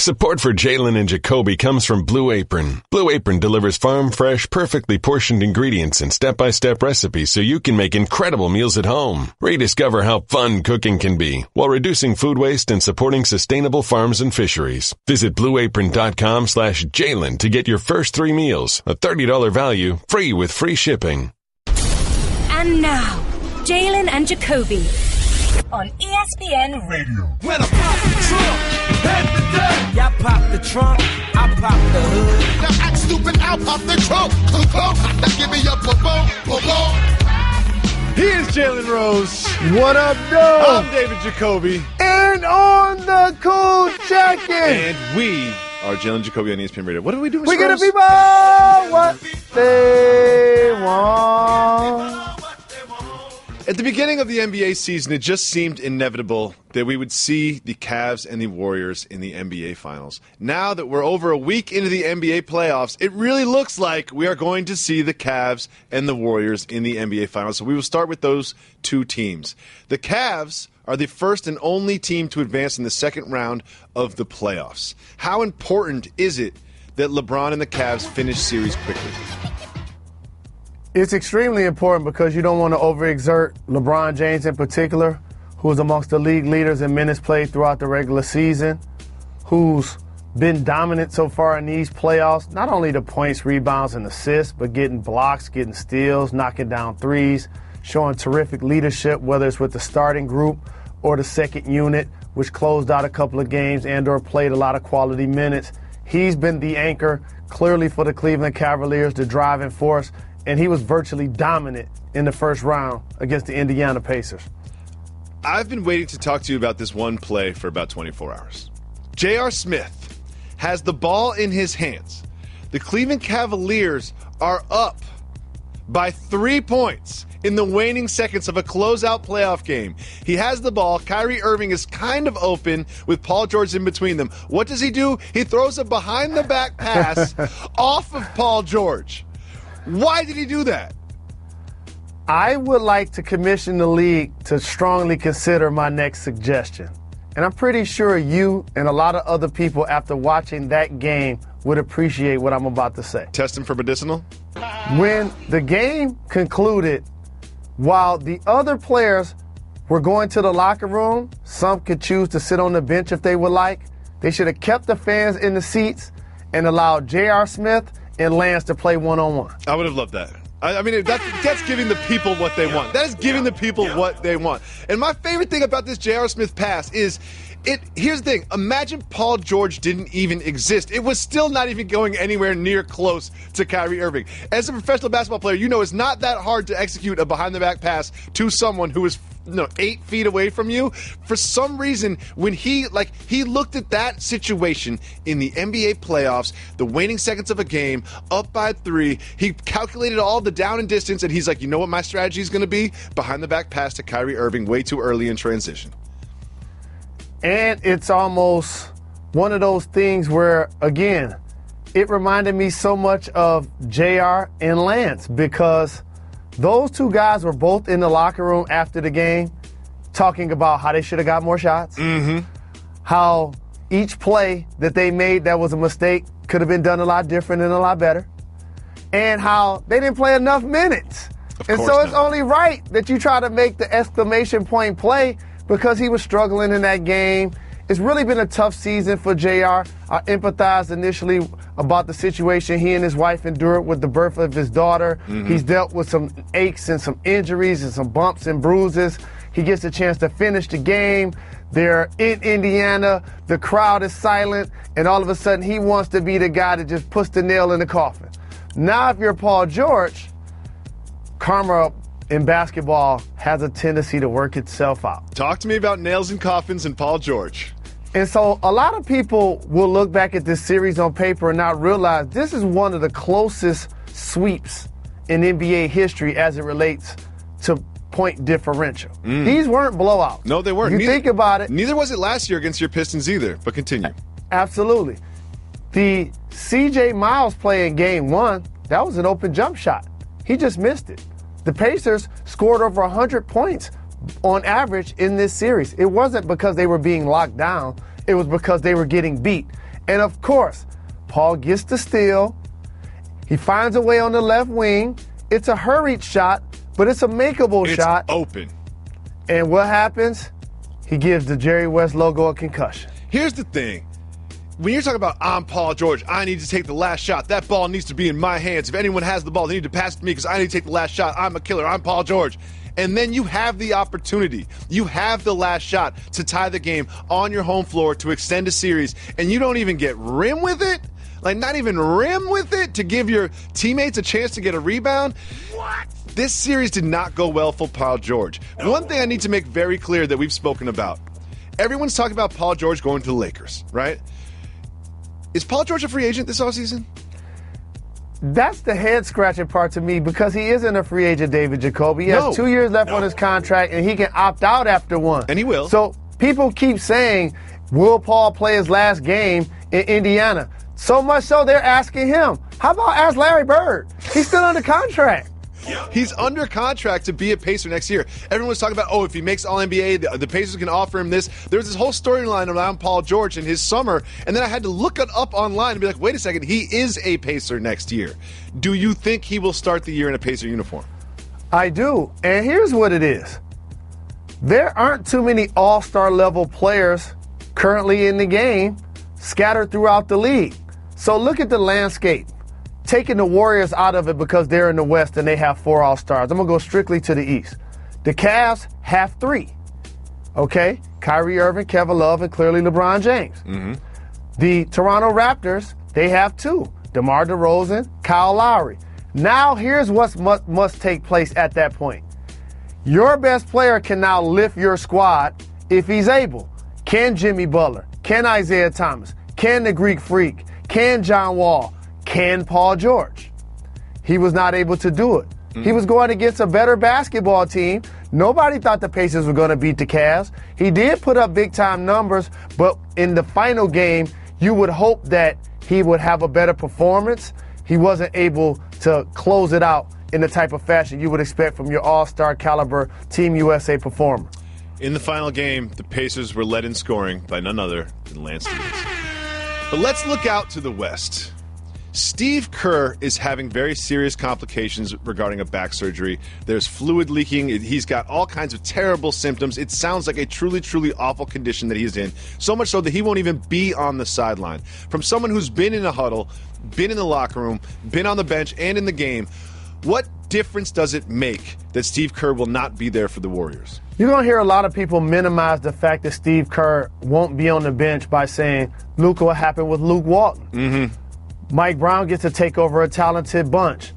Support for Jalen and Jacoby comes from Blue Apron. Blue Apron delivers farm-fresh, perfectly portioned ingredients and step-by-step recipes so you can make incredible meals at home. Rediscover how fun cooking can be while reducing food waste and supporting sustainable farms and fisheries. Visit blueapron.com/Jalen to get your first 3 meals, a $30 value, free with free shipping. And now, Jalen and Jacoby on ESPN Radio. When I pop the trunk, head to death. Y'all pop the trunk, I pop the hood. Now act stupid, I'll pop the trunk. Now give me your boom. He is Jalen Rose. What up, though? I'm David Jacoby. And on the cool check-in. And we are Jalen Jacoby on ESPN Radio. What are we doing, We're going to people what they want. At the beginning of the NBA season, it just seemed inevitable that we would see the Cavs and the Warriors in the NBA Finals. Now that we're over a week into the NBA playoffs, it really looks like we are going to see the Cavs and the Warriors in the NBA Finals. So we will start with those two teams. The Cavs are the first and only team to advance in the second round of the playoffs. How important is it that LeBron and the Cavs finish series quickly? It's extremely important because you don't want to overexert LeBron James in particular, who is amongst the league leaders in minutes played throughout the regular season, who's been dominant so far in these playoffs, not only the points, rebounds, and assists, but getting blocks, getting steals, knocking down threes, showing terrific leadership, whether it's with the starting group or the second unit, which closed out a couple of games and or played a lot of quality minutes. He's been the anchor, clearly, for the Cleveland Cavaliers, the driving force, and he was virtually dominant in the first round against the Indiana Pacers. I've been waiting to talk to you about this one play for about 24 hours. J.R. Smith has the ball in his hands. The Cleveland Cavaliers are up by 3 points in the waning seconds of a closeout playoff game. He has the ball. Kyrie Irving is kind of open with Paul George in between them. What does he do? He throws a behind-the-back pass off of Paul George. Why did he do that? I would like to commission the league to strongly consider my next suggestion. And I'm pretty sure you and a lot of other people after watching that game would appreciate what I'm about to say. Test him for medicinal? When the game concluded, while the other players were going to the locker room, some could choose to sit on the bench if they would like. They should have kept the fans in the seats and allowed J.R. Smith and Lance to play one-on-one. I would have loved that. I mean, that's giving the people what they want. That is giving the people what they want. And my favorite thing about this J.R. Smith pass is, here's the thing. Imagine Paul George didn't even exist. It was still not even going anywhere near close to Kyrie Irving. As a professional basketball player, you know it's not that hard to execute a behind-the-back pass to someone who is 8 feet away from you. For some reason, when he looked at that situation in the NBA playoffs, the waning seconds of a game, up by 3, he calculated all the down and distance, and he's like, you know what my strategy is going to be? Behind the back pass to Kyrie Irving way too early in transition. And it's almost one of those things where, again, it reminded me so much of JR and Lance, because those two guys were both in the locker room after the game talking about how they should have got more shots, how each play that they made that was a mistake could have been done a lot different and a lot better, and how they didn't play enough minutes. And so it's only right that you try to make the exclamation point play, because he was struggling in that game. It's really been a tough season for JR. I empathized initially about the situation he and his wife endured with the birth of his daughter. He's dealt with some aches and some injuries and some bumps and bruises. He gets a chance to finish the game. They're in Indiana. The crowd is silent. And all of a sudden, he wants to be the guy that just puts the nail in the coffin. Now, if you're Paul George, karma in basketball has a tendency to work itself out. Talk to me about nails and coffins and Paul George. And so a lot of people will look back at this series on paper and not realize this is one of the closest sweeps in NBA history as it relates to point differential. These weren't blowouts. No, they weren't. You think about it. Neither was it last year against your Pistons either, but continue. Absolutely. The C.J. Miles play in game 1, that was an open jump shot. He just missed it. The Pacers scored over 100 points on average in this series. It wasn't because they were being locked down. It was because they were getting beat. And of course, Paul gets the steal. He finds a way on the left wing. It's a hurried shot, but it's a makeable shot. It's open. And what happens? He gives the Jerry West logo a concussion. Here's the thing. When you're talking about, I'm Paul George, I need to take the last shot. That ball needs to be in my hands. If anyone has the ball, they need to pass it to me because I need to take the last shot. I'm a killer. I'm Paul George. And then you have the opportunity. You have the last shot to tie the game on your home floor to extend a series, and you don't even get rim with it? Like, not even rim with it to give your teammates a chance to get a rebound? What? This series did not go well for Paul George. No. One thing I need to make very clear that we've spoken about. Everyone's talking about Paul George going to the Lakers, right? Is Paul George a free agent this offseason? That's the head-scratching part to me because he isn't a free agent, David Jacoby. He has 2 years left on his contract, and he can opt out after one. And he will. So people keep saying, will Paul play his last game in Indiana? So much so they're asking him, how about ask Larry Bird? He's still under contract. He's under contract to be a Pacer next year. Everyone was talking about, if he makes All-NBA, the Pacers can offer him this. There's this whole storyline around Paul George in his summer, and then I had to look it up online and be like, wait a second, he is a Pacer next year. Do you think he will start the year in a Pacer uniform? I do, and here's what it is. There aren't too many all-star level players currently in the game scattered throughout the league. So look at the landscape. Taking the Warriors out of it because they're in the West and they have 4 All-Stars. I'm going to go strictly to the East. The Cavs have 3. Okay? Kyrie Irving, Kevin Love, and clearly LeBron James. Mm-hmm. The Toronto Raptors, they have 2. DeMar DeRozan, Kyle Lowry. Now here's what must take place at that point. Your best player can now lift your squad if he's able. Can Jimmy Butler? Can Isaiah Thomas? Can the Greek Freak? Can John Wall? Can Paul George? He was not able to do it. Mm-hmm. He was going against a better basketball team. Nobody thought the Pacers were going to beat the Cavs. He did put up big-time numbers, but in the final game, you would hope that he would have a better performance. He wasn't able to close it out in the type of fashion you would expect from your all-star caliber Team USA performer. In the final game, the Pacers were led in scoring by none other than Lance Stevens. But let's look out to the West. Steve Kerr is having very serious complications regarding a back surgery. There's fluid leaking. He's got all kinds of terrible symptoms. It sounds like a truly, truly awful condition that he's in, so much so that he won't even be on the sideline. From someone who's been in a huddle, been in the locker room, been on the bench, and in the game, what difference does it make that Steve Kerr will not be there for the Warriors? You're going to hear a lot of people minimize the fact that Steve Kerr won't be on the bench by saying, look what happened with Luke Walton. Mm-hmm. Mike Brown gets to take over a talented bunch,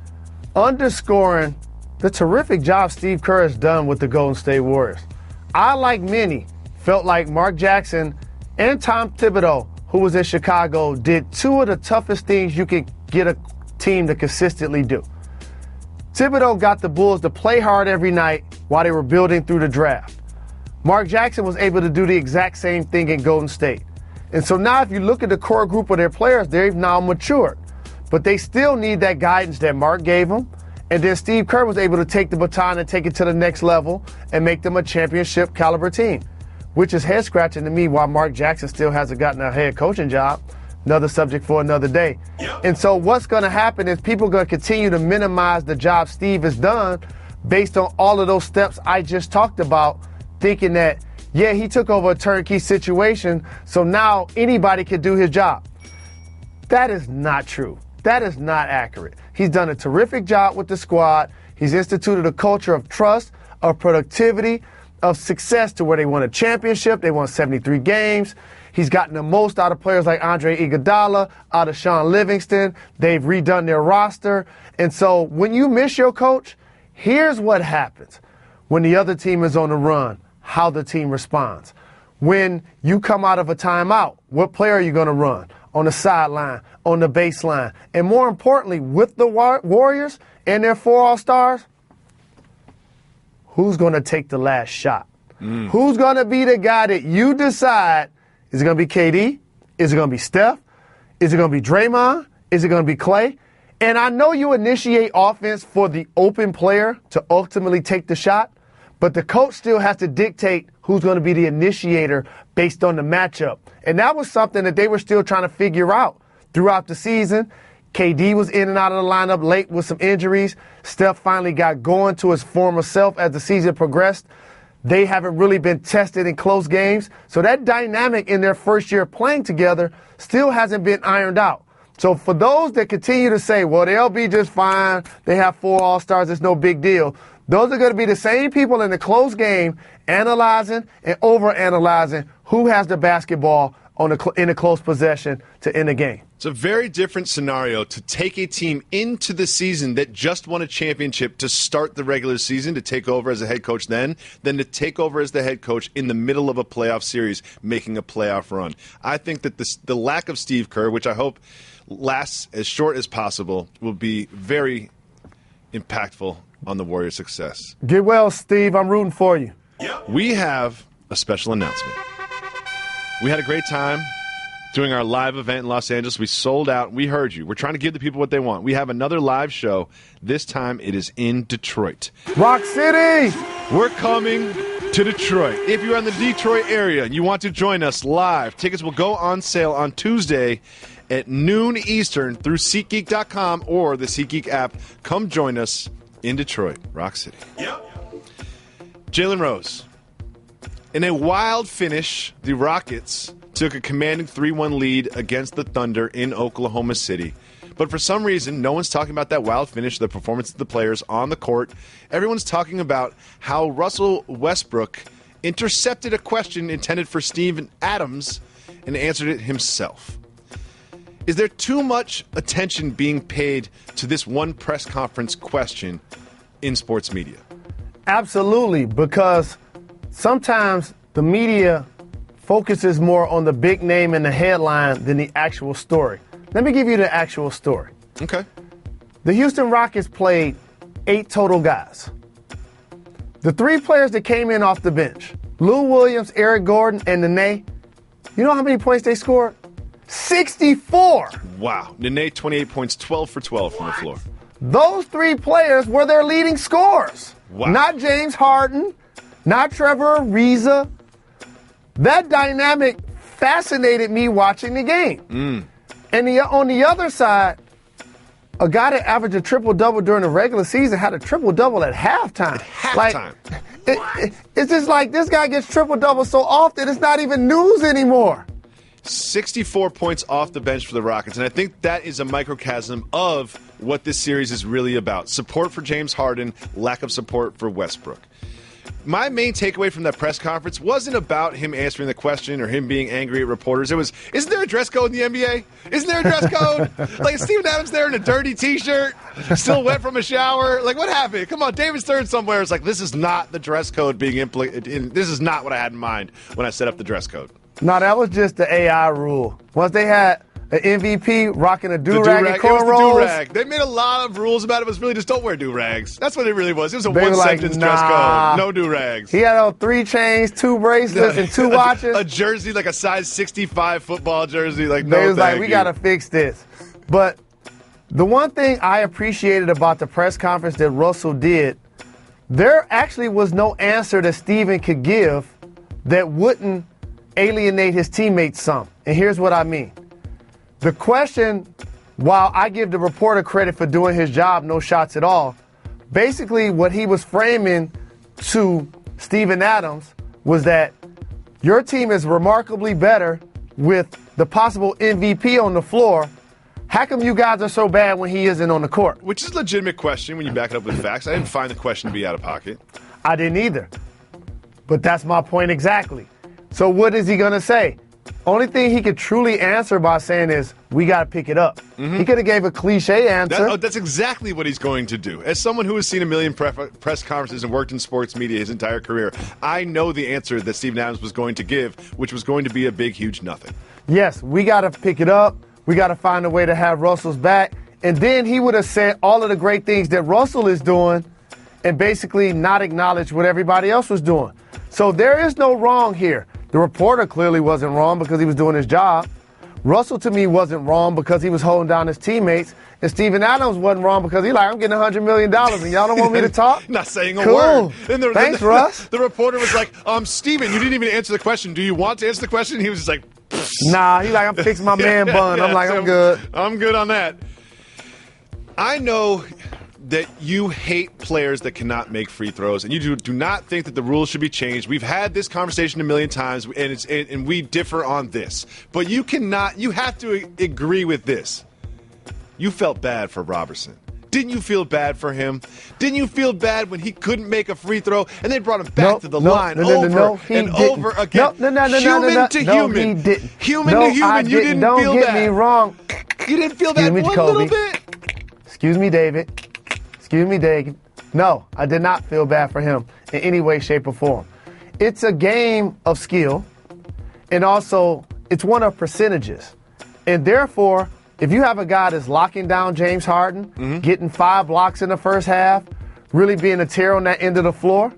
underscoring the terrific job Steve Kerr has done with the Golden State Warriors. I, like many, felt like Mark Jackson and Tom Thibodeau, who was in Chicago, did 2 of the toughest things you can get a team to consistently do. Thibodeau got the Bulls to play hard every night while they were building through the draft. Mark Jackson was able to do the exact same thing in Golden State. And so now if you look at the core group of their players, they've now matured. But they still need that guidance that Mark gave them. And then Steve Kerr was able to take the baton and take it to the next level and make them a championship caliber team, which is head scratching to me why Mark Jackson still hasn't gotten a head coaching job. Another subject for another day. And so what's going to happen is people are going to continue to minimize the job Steve has done based on all of those steps I just talked about, thinking that, yeah, he took over a turnkey situation, so now anybody can do his job. That is not true. That is not accurate. He's done a terrific job with the squad. He's instituted a culture of trust, of productivity, of success to where they won a championship. They won 73 games. He's gotten the most out of players like Andre Iguodala, out of Sean Livingston. They've redone their roster. And so when you miss your coach, here's what happens when the other team is on the run. How the team responds. When you come out of a timeout, what player are you going to run? On the sideline, on the baseline, and more importantly, with the Warriors and their 4 All-Stars, who's going to take the last shot? Who's going to be the guy that you decide, is it going to be KD? Is it going to be Steph? Is it going to be Draymond? Is it going to be Klay? And I know you initiate offense for the open player to ultimately take the shot, but the coach still has to dictate who's going to be the initiator based on the matchup. And that was something that they were still trying to figure out throughout the season. KD was in and out of the lineup late with some injuries. Steph finally got going to his former self as the season progressed. They haven't really been tested in close games. So that dynamic in their first year playing together still hasn't been ironed out. So for those that continue to say, well, they'll be just fine, they have 4 All-Stars, it's no big deal, those are going to be the same people in the close game analyzing and overanalyzing who has the basketball in a close possession to end the game. It's a very different scenario to take a team into the season that just won a championship to start the regular season, to take over as a head coach than to take over as the head coach in the middle of a playoff series, making a playoff run. I think that the lack of Steve Kerr, which I hope lasts as short as possible, will be very impactful on the Warriors' success. Get well, Steve. I'm rooting for you. We have a special announcement. We had a great time doing our live event in Los Angeles. We sold out. We heard you. We're trying to give the people what they want. We have another live show. This time it is in Detroit. Rock City! We're coming to Detroit. If you're in the Detroit area and you want to join us live, tickets will go on sale on Tuesday at noon Eastern through SeatGeek.com or the SeatGeek app. Come join us in Detroit, Rock City. Jalen Rose. In a wild finish, the Rockets took a commanding 3-1 lead against the Thunder in Oklahoma City. But for some reason, no one's talking about that wild finish, the performance of the players on the court. Everyone's talking about how Russell Westbrook intercepted a question intended for Steven Adams and answered it himself. Is there too much attention being paid to this one press conference question in sports media? Absolutely, because sometimes the media focuses more on the big name and the headline than the actual story. Let me give you the actual story. Okay. The Houston Rockets played 8 total guys. The 3 players that came in off the bench, Lou Williams, Eric Gordon, and Nene, you know how many points they scored? 64! Wow. Nene, 28 points, 12 for 12 from the floor. Those 3 players were their leading scorers. Wow. Not James Harden, not Trevor Ariza. That dynamic fascinated me watching the game. And on the other side, a guy that averaged a triple-double during the regular season had a triple-double at halftime. It's just like this guy gets triple-double so often, it's not even news anymore. 64 points off the bench for the Rockets, and I think that is a microcosm of what this series is really about. Support for James Harden, lack of support for Westbrook. My main takeaway from that press conference wasn't about him answering the question or him being angry at reporters. It was, isn't there a dress code in the NBA? Isn't there a dress code? Like, is Steven Adams there in a dirty T-shirt, still wet from a shower? Like, what happened? Come on, David Stern somewhere is like, this is not the dress code being implemented. This is not what I had in mind when I set up the dress code. No, that was just the AI rule. Once they had an MVP rocking a do-rag and cornrows. It was the do-rag. They made a lot of rules about it. It was really just don't wear do-rags. That's what it really was. It was a one-sentence dress code. No do-rags. He had on 3 chains, 2 bracelets, and 2 watches. A jersey, like a size 65 football jersey. Like, they no, was like, we got to fix this. But the one thing I appreciated about the press conference that Russell did, there actually was no answer that Steven could give that wouldn't alienate his teammates some. And here's what I mean. The question, while I give the reporter credit for doing his job, no shots at all, basically what he was framing to Steven Adams was that your team is remarkably better with the possible MVP on the floor. How come you guys are so bad when he isn't on the court? Which is a legitimate question when you back it up with facts. I didn't find the question to be out of pocket. I didn't either. But that's my point exactly. So what is he going to say? Only thing he could truly answer by saying is, we got to pick it up. Mm-hmm. He could have gave a cliche answer. That's exactly what he's going to do. As someone who has seen a million press conferences and worked in sports media his entire career, I know the answer that Steven Adams was going to give, which was going to be a big, huge nothing. Yes, we got to pick it up. We got to find a way to have Russell's back. And then he would have said all of the great things that Russell is doing and basically not acknowledge what everybody else was doing. So there is no wrong here. The reporter clearly wasn't wrong because he was doing his job. Russell, to me, wasn't wrong because he was holding down his teammates. And Steven Adams wasn't wrong because he's like, I'm getting $100 million, and y'all don't want me to talk? Not saying a cool. word. Thanks, Russ. The reporter was like, Steven, you didn't even answer the question. Do you want to answer the question? He was just like, nah, he's like, I'm fixing my man bun. I'm like, I'm good. I'm good on that. I know that you hate players that cannot make free throws, and you do not think that the rules should be changed. We've had this conversation a million times, and we differ on this. But you have to agree with this. You felt bad for Robertson. Didn't you feel bad for him? Didn't you feel bad when he couldn't make a free throw and they brought him back to the line over again? Human to human. Human to human. You didn't feel bad. Don't get me wrong. You didn't feel bad one little bit? Excuse me, David. No, I did not feel bad for him in any way, shape, or form. It's a game of skill, and also it's one of percentages. And therefore, if you have a guy that's locking down James Harden, getting 5 blocks in the first half, really being a terror on that end of the floor,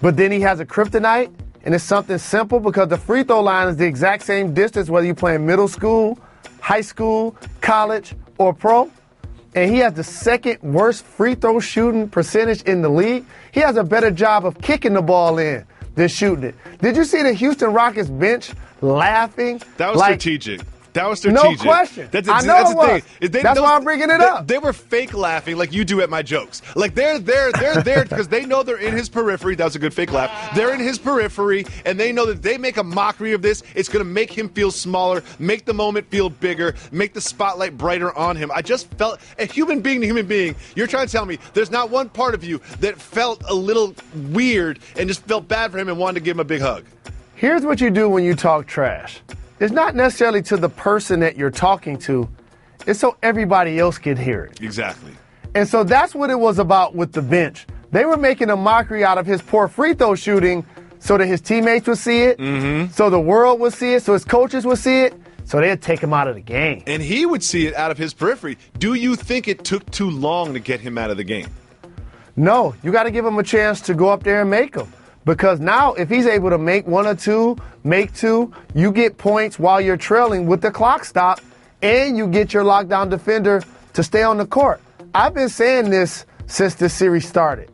but then he has a kryptonite, and it's something simple because the free throw line is the exact same distance whether you're playing middle school, high school, college, or pro, and he has the second worst free throw shooting percentage in the league. He has a better job of kicking the ball in than shooting it. Did you see the Houston Rockets bench laughing? That was strategic. That was strategic. No question. I know it was. That's why I'm bringing it up. They were fake laughing like you do at my jokes. Like they're there because they know they're in his periphery. That was a good fake laugh. They're in his periphery, and they know that they make a mockery of this. It's going to make him feel smaller, make the moment feel bigger, make the spotlight brighter on him. I just felt, a human being to human being, you're trying to tell me there's not one part of you that felt a little weird and just felt bad for him and wanted to give him a big hug. Here's what you do when you talk trash. It's not necessarily to the person that you're talking to. It's so everybody else can hear it. Exactly. And so that's what it was about with the bench. They were making a mockery out of his poor free throw shooting so that his teammates would see it, so the world would see it, so his coaches would see it, so they'd take him out of the game. And he would see it out of his periphery. Do you think it took too long to get him out of the game? No. You got to give him a chance to go up there and make them. Because now, if he's able to make 1 or 2, make 2, you get points while you're trailing with the clock stop, and you get your lockdown defender to stay on the court. I've been saying this since this series started.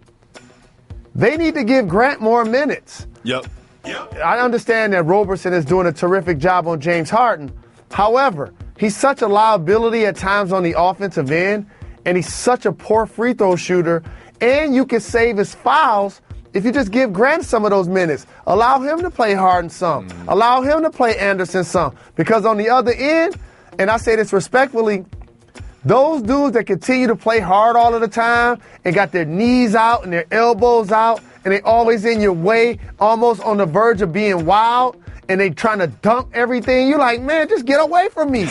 They need to give Grant more minutes. Yep. I understand that Robertson is doing a terrific job on James Harden. However, he's such a liability at times on the offensive end, and he's such a poor free throw shooter, and you can save his fouls if you just give Grant some of those minutes. Allow him to play Harden some. Allow him to play Anderson some. Because on the other end, and I say this respectfully, those dudes that continue to play hard all of the time and got their knees out and their elbows out and they always in your way, almost on the verge of being wild, and they trying to dump everything, you're like, man, just get away from me.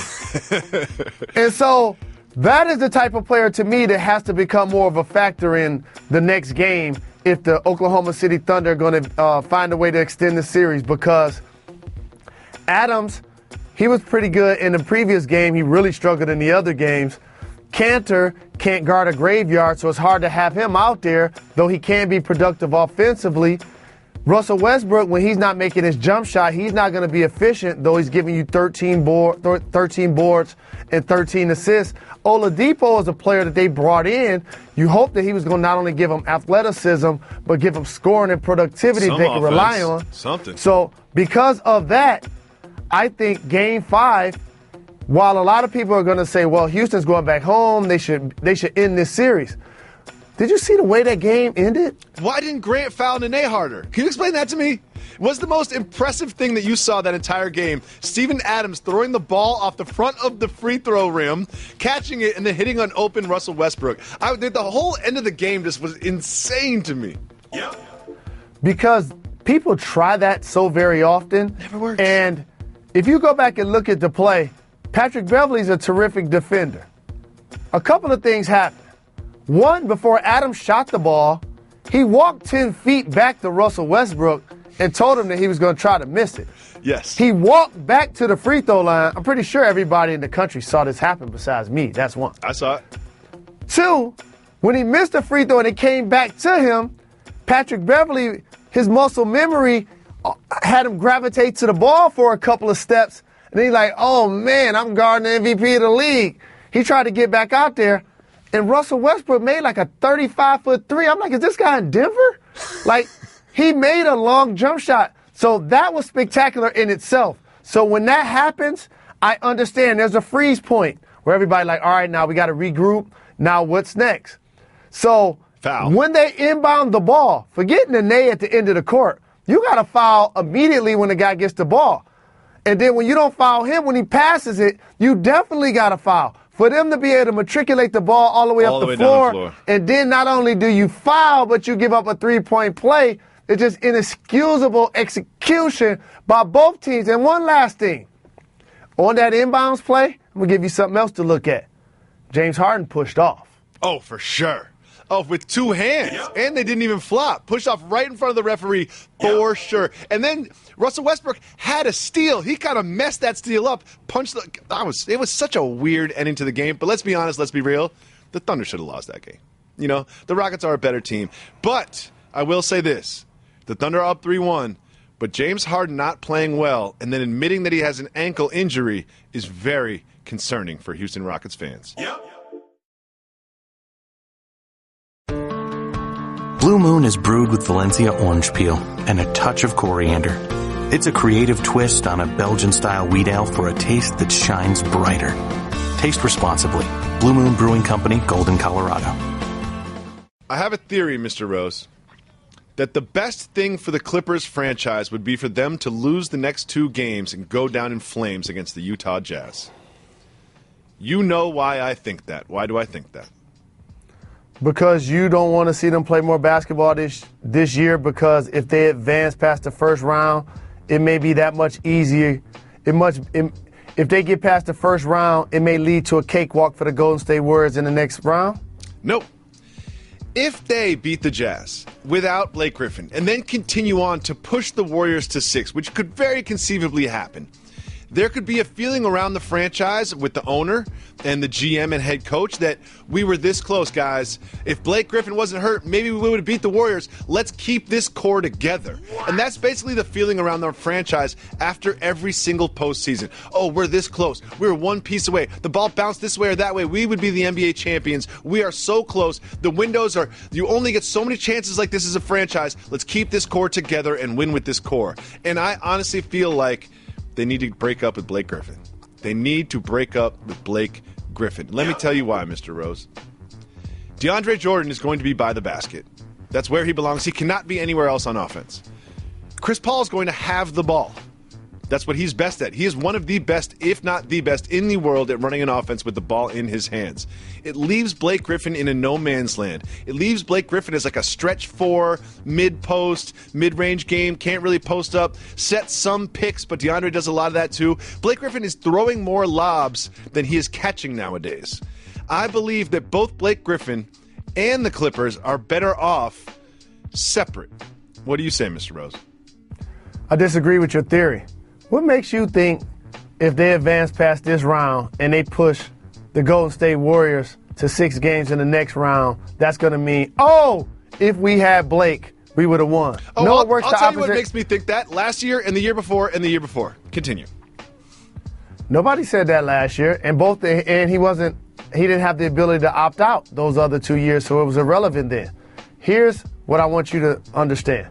And so that is the type of player to me that has to become more of a factor in the next game if the Oklahoma City Thunder are going to find a way to extend the series, because Adams, he was pretty good in the previous game. He really struggled in the other games. Cantor can't guard a graveyard, so it's hard to have him out there, though he can be productive offensively. Russell Westbrook, when he's not making his jump shot, he's not going to be efficient, though he's giving you 13 boards and 13 assists. Oladipo is a player that they brought in. You hope that he was going to not only give him athleticism, but give him scoring and productivity that they can rely on. Something. So because of that, I think Game 5, while a lot of people are going to say, well, Houston's going back home, they should end this series. Did you see the way that game ended? Why didn't Grant foul Nene harder? Can you explain that to me? What's the most impressive thing that you saw that entire game? Steven Adams throwing the ball off the front of the free throw rim, catching it, and then hitting on open Russell Westbrook. The whole end of the game just was insane to me. Yep. Because people try that so very often. Never works. And if you go back and look at the play, Patrick Beverley's a terrific defender. A couple of things happened. One, before Adams shot the ball, he walked 10 feet back to Russell Westbrook and told him that he was going to try to miss it. Yes. He walked back to the free throw line. I'm pretty sure everybody in the country saw this happen besides me. That's one. I saw it. Two, when he missed the free throw and it came back to him, Patrick Beverley, his muscle memory had him gravitate to the ball for a couple of steps And he's like, oh, man, I'm guarding the MVP of the league. He tried to get back out there, and Russell Westbrook made like a 35-foot three. I'm like, is this guy in Denver? Like, he made a long jump shot. So that was spectacular in itself. So when that happens, I understand there's a freeze point where everybody like, all right, now we got to regroup. Now what's next? So foul. When they inbound the ball, forgetting the nay at the end of the court, you got to foul immediately when the guy gets the ball. And then when you don't foul him, when he passes it, you definitely got to foul. For them to be able to matriculate the ball all the way up the floor, and then not only do you foul, but you give up a three-point play, it's just inexcusable execution by both teams. And one last thing. On that inbounds play, I'm going to give you something else to look at. James Harden pushed off. Oh, for sure. Oh, with two hands. Yep. And they didn't even flop. Pushed off right in front of the referee for sure. And then Russell Westbrook had a steal. He kind of messed that steal up. It was such a weird ending to the game. But let's be honest, let's be real. The Thunder should have lost that game. You know, the Rockets are a better team. But I will say this. The Thunder are up 3-1. But James Harden not playing well and then admitting that he has an ankle injury is very concerning for Houston Rockets fans. Yep. Blue Moon is brewed with Valencia orange peel and a touch of coriander. It's a creative twist on a Belgian-style wheat ale for a taste that shines brighter. Taste responsibly. Blue Moon Brewing Company, Golden, Colorado. I have a theory, Mr. Rose, that the best thing for the Clippers franchise would be for them to lose the next two games and go down in flames against the Utah Jazz. You know why I think that. Why do I think that? Because you don't want to see them play more basketball this year, because if they advance past the first round, it may be that much easier. If they get past the first round, it may lead to a cakewalk for the Golden State Warriors in the next round? Nope. If they beat the Jazz without Blake Griffin and then continue on to push the Warriors to 6, which could very conceivably happen, there could be a feeling around the franchise with the owner and the GM and head coach that we were this close, guys. If Blake Griffin wasn't hurt, maybe we would have beat the Warriors. Let's keep this core together. And that's basically the feeling around the franchise after every single postseason. Oh, we're this close. We're one piece away. The ball bounced this way or that way. We would be the NBA champions. We are so close. The windows are, you only get so many chances like this as a franchise. Let's keep this core together and win with this core. And I honestly feel like they need to break up with Blake Griffin. They need to break up with Blake Griffin. Let me tell you why, Mr. Rose. DeAndre Jordan is going to be by the basket. That's where he belongs. He cannot be anywhere else on offense. Chris Paul is going to have the ball. That's what he's best at. He is one of the best, if not the best, in the world at running an offense with the ball in his hands. It leaves Blake Griffin in a no man's land. It leaves Blake Griffin as like a stretch 4, mid-post, mid-range game, can't really post up, set some picks, but DeAndre does a lot of that too. Blake Griffin is throwing more lobs than he is catching nowadays. I believe that both Blake Griffin and the Clippers are better off separate. What do you say, Mr. Rose? I disagree with your theory. What makes you think if they advance past this round and they push the Golden State Warriors to 6 games in the next round, that's going to mean, if we had Blake, we would have won? No, it works the opposite. I'll tell you what makes me think that. Last year and the year before and the year before. Continue. Nobody said that last year, and he didn't have the ability to opt out those other 2 years, so it was irrelevant then. Here's what I want you to understand.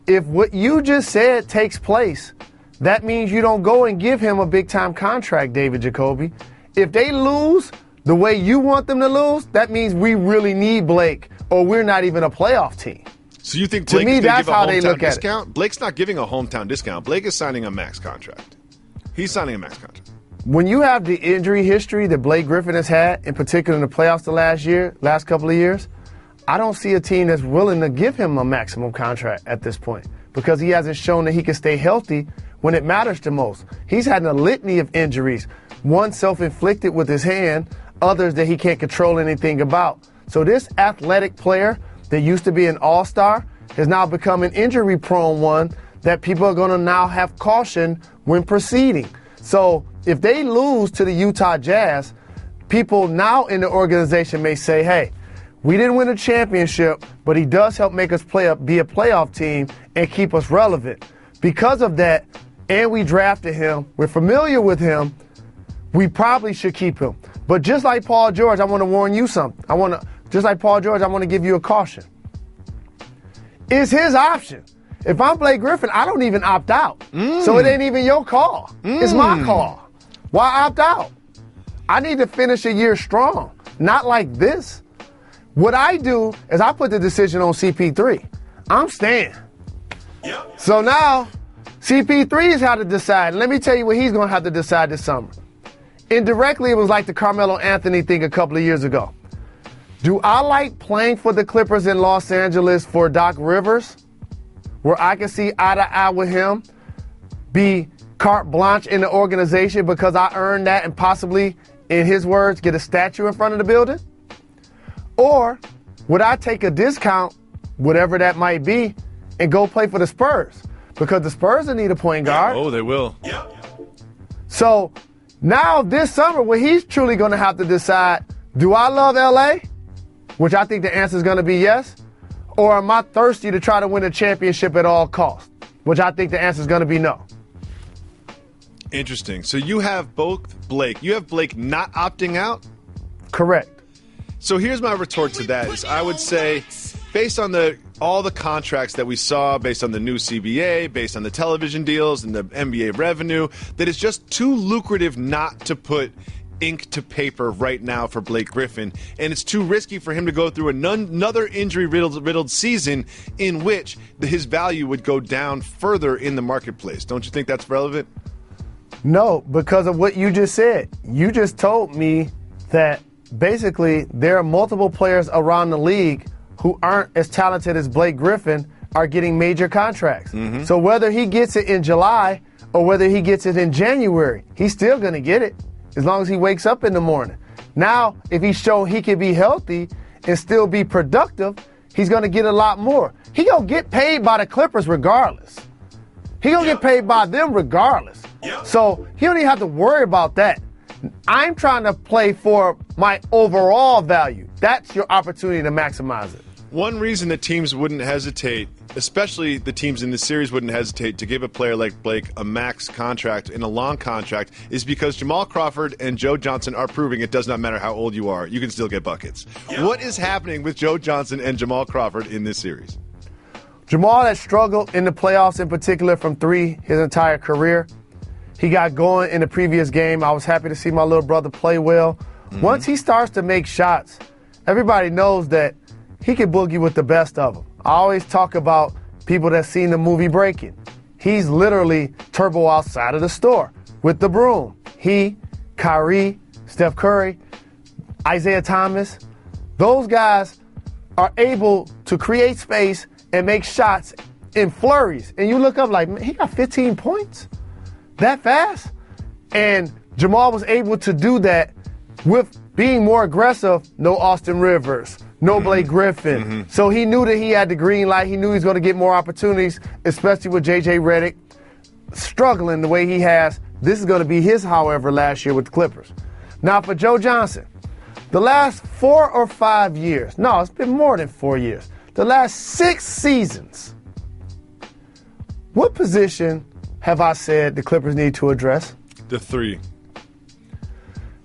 If what you just said takes place, that means you don't go and give him a big-time contract, David Jacoby. If they lose the way you want them to lose, that means we really need Blake, or we're not even a playoff team. So you think Blake is going to give a hometown discount? Blake's not giving a hometown discount. Blake is signing a max contract. He's signing a max contract. When you have the injury history that Blake Griffin has had, in particular in the playoffs the last couple of years, I don't see a team that's willing to give him a maximum contract at this point, because he hasn't shown that he can stay healthy when it matters the most. He's had a litany of injuries, one self-inflicted with his hand, others that he can't control anything about. So this athletic player that used to be an all-star has now become an injury-prone one that people are going to now have caution when proceeding. So if they lose to the Utah Jazz, people now in the organization may say, hey, we didn't win a championship, but he does help make us be a playoff team and keep us relevant. Because of that, and we drafted him, we're familiar with him, we probably should keep him. But just like Paul George, I want to warn you something. Just like Paul George, I want to give you a caution. It's his option. If I'm Blake Griffin, I don't even opt out. So it ain't even your call. It's my call. Why opt out? I need to finish a year strong, not like this. What I do is I put the decision on CP3. I'm staying. Yep. So now CP3 has had to decide. Let me tell you what he's going to have to decide this summer. Indirectly, it was like the Carmelo Anthony thing a couple of years ago. Do I like playing for the Clippers in Los Angeles for Doc Rivers, where I can see eye to eye with him, be carte blanche in the organization because I earned that and possibly, in his words, get a statue in front of the building? Or would I take a discount, whatever that might be, and go play for the Spurs? Because the Spurs will need a point guard. Oh, they will. Yeah. So now this summer, what he's truly going to have to decide, do I love LA? Which I think the answer is going to be yes. Or am I thirsty to try to win a championship at all costs? Which I think the answer is going to be no. Interesting. So you have both Blake. You have Blake not opting out? Correct. So here's my retort to that is I would say, based on all the contracts that we saw, based on the new CBA, based on the television deals and the NBA revenue, that it's just too lucrative not to put ink to paper right now for Blake Griffin, and it's too risky for him to go through another injury-riddled season in which his value would go down further in the marketplace. Don't you think that's relevant? No, because of what you just said. You just told me that basically there are multiple players around the league who aren't as talented as Blake Griffin are getting major contracts. Mm-hmm. So whether he gets it in July or whether he gets it in January, he's still going to get it as long as he wakes up in the morning. Now, if he show he can be healthy and still be productive, he's going to get a lot more. He going to get paid by the Clippers regardless. He going to get paid by them regardless. So he don't even have to worry about that. I'm trying to play for my overall value. That's your opportunity to maximize it. One reason that teams wouldn't hesitate, especially the teams in this series wouldn't hesitate to give a player like Blake a max contract and a long contract is because Jamal Crawford and Joe Johnson are proving it does not matter how old you are. You can still get buckets. What is happening with Joe Johnson and Jamal Crawford in this series? Jamal has struggled in the playoffs in particular from three his entire career. He got going in the previous game. I was happy to see my little brother play well. Mm-hmm. Once he starts to make shots, everybody knows that he can boogie with the best of them. I always talk about people that seen the movie Breaking. He's literally Turbo outside of the store with the broom. He, Kyrie, Steph Curry, Isaiah Thomas, those guys are able to create space and make shots in flurries. And you look up like, man, he got 15 points? That fast? And Jamal was able to do that with being more aggressive. No Austin Rivers, no Blake Griffin. Mm-hmm. So he knew that he had the green light. He knew he was going to get more opportunities, especially with J.J. Redick struggling the way he has. This is going to be his, however, last year with the Clippers. Now for Joe Johnson, the last 4 or 5 years, no, it's been more than 4 years, the last 6 seasons, what position have I said the Clippers need to address? The 3.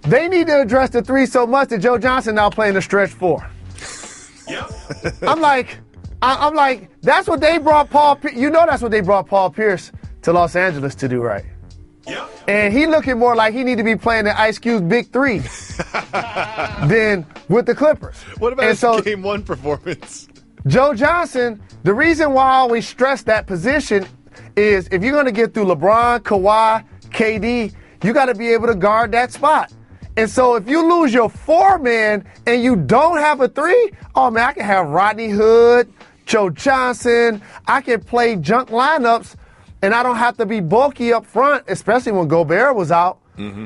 They need to address the 3 so much that Joe Johnson now playing the stretch 4. I'm like, that's what they brought Paul. You know, that's what they brought Paul Pierce to Los Angeles to do, right? And he looking more like he need to be playing the Ice Cube's Big 3 than with the Clippers. What about his Game 1 performance? Joe Johnson, the reason why I always stress that position is if you're going to get through LeBron, Kawhi, KD, you got to be able to guard that spot. And so if you lose your 4-man and you don't have a 3, oh man, I can have Rodney Hood, Joe Johnson. I can play junk lineups and I don't have to be bulky up front, especially when Gobert was out. Mm-hmm.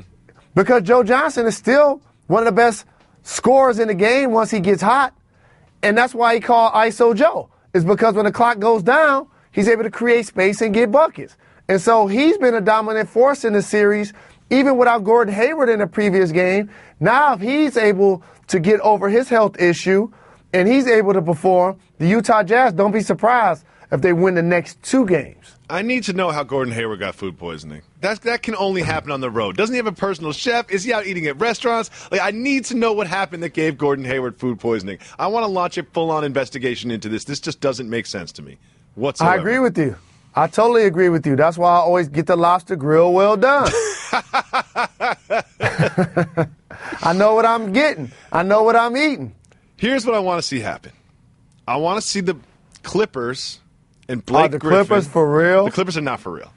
Because Joe Johnson is still one of the best scorers in the game once he gets hot. And that's why he called ISO Joe, is because when the clock goes down, he's able to create space and get buckets. And so he's been a dominant force in the series, even without Gordon Hayward in the previous game. Now if he's able to get over his health issue and he's able to perform, the Utah Jazz, don't be surprised if they win the next 2 games. I need to know how Gordon Hayward got food poisoning. That can only happen on the road. Doesn't he have a personal chef? Is he out eating at restaurants? I need to know what happened that gave Gordon Hayward food poisoning. I want to launch a full-on investigation into this. This just doesn't make sense to me whatsoever. I agree with you. I totally agree with you. That's why I always get the lobster grill well done. I know what I'm getting. I know what I'm eating. Here's what I want to see happen. I want to see the Clippers and Blake Griffin. Are the Clippers for real? The Clippers are not for real.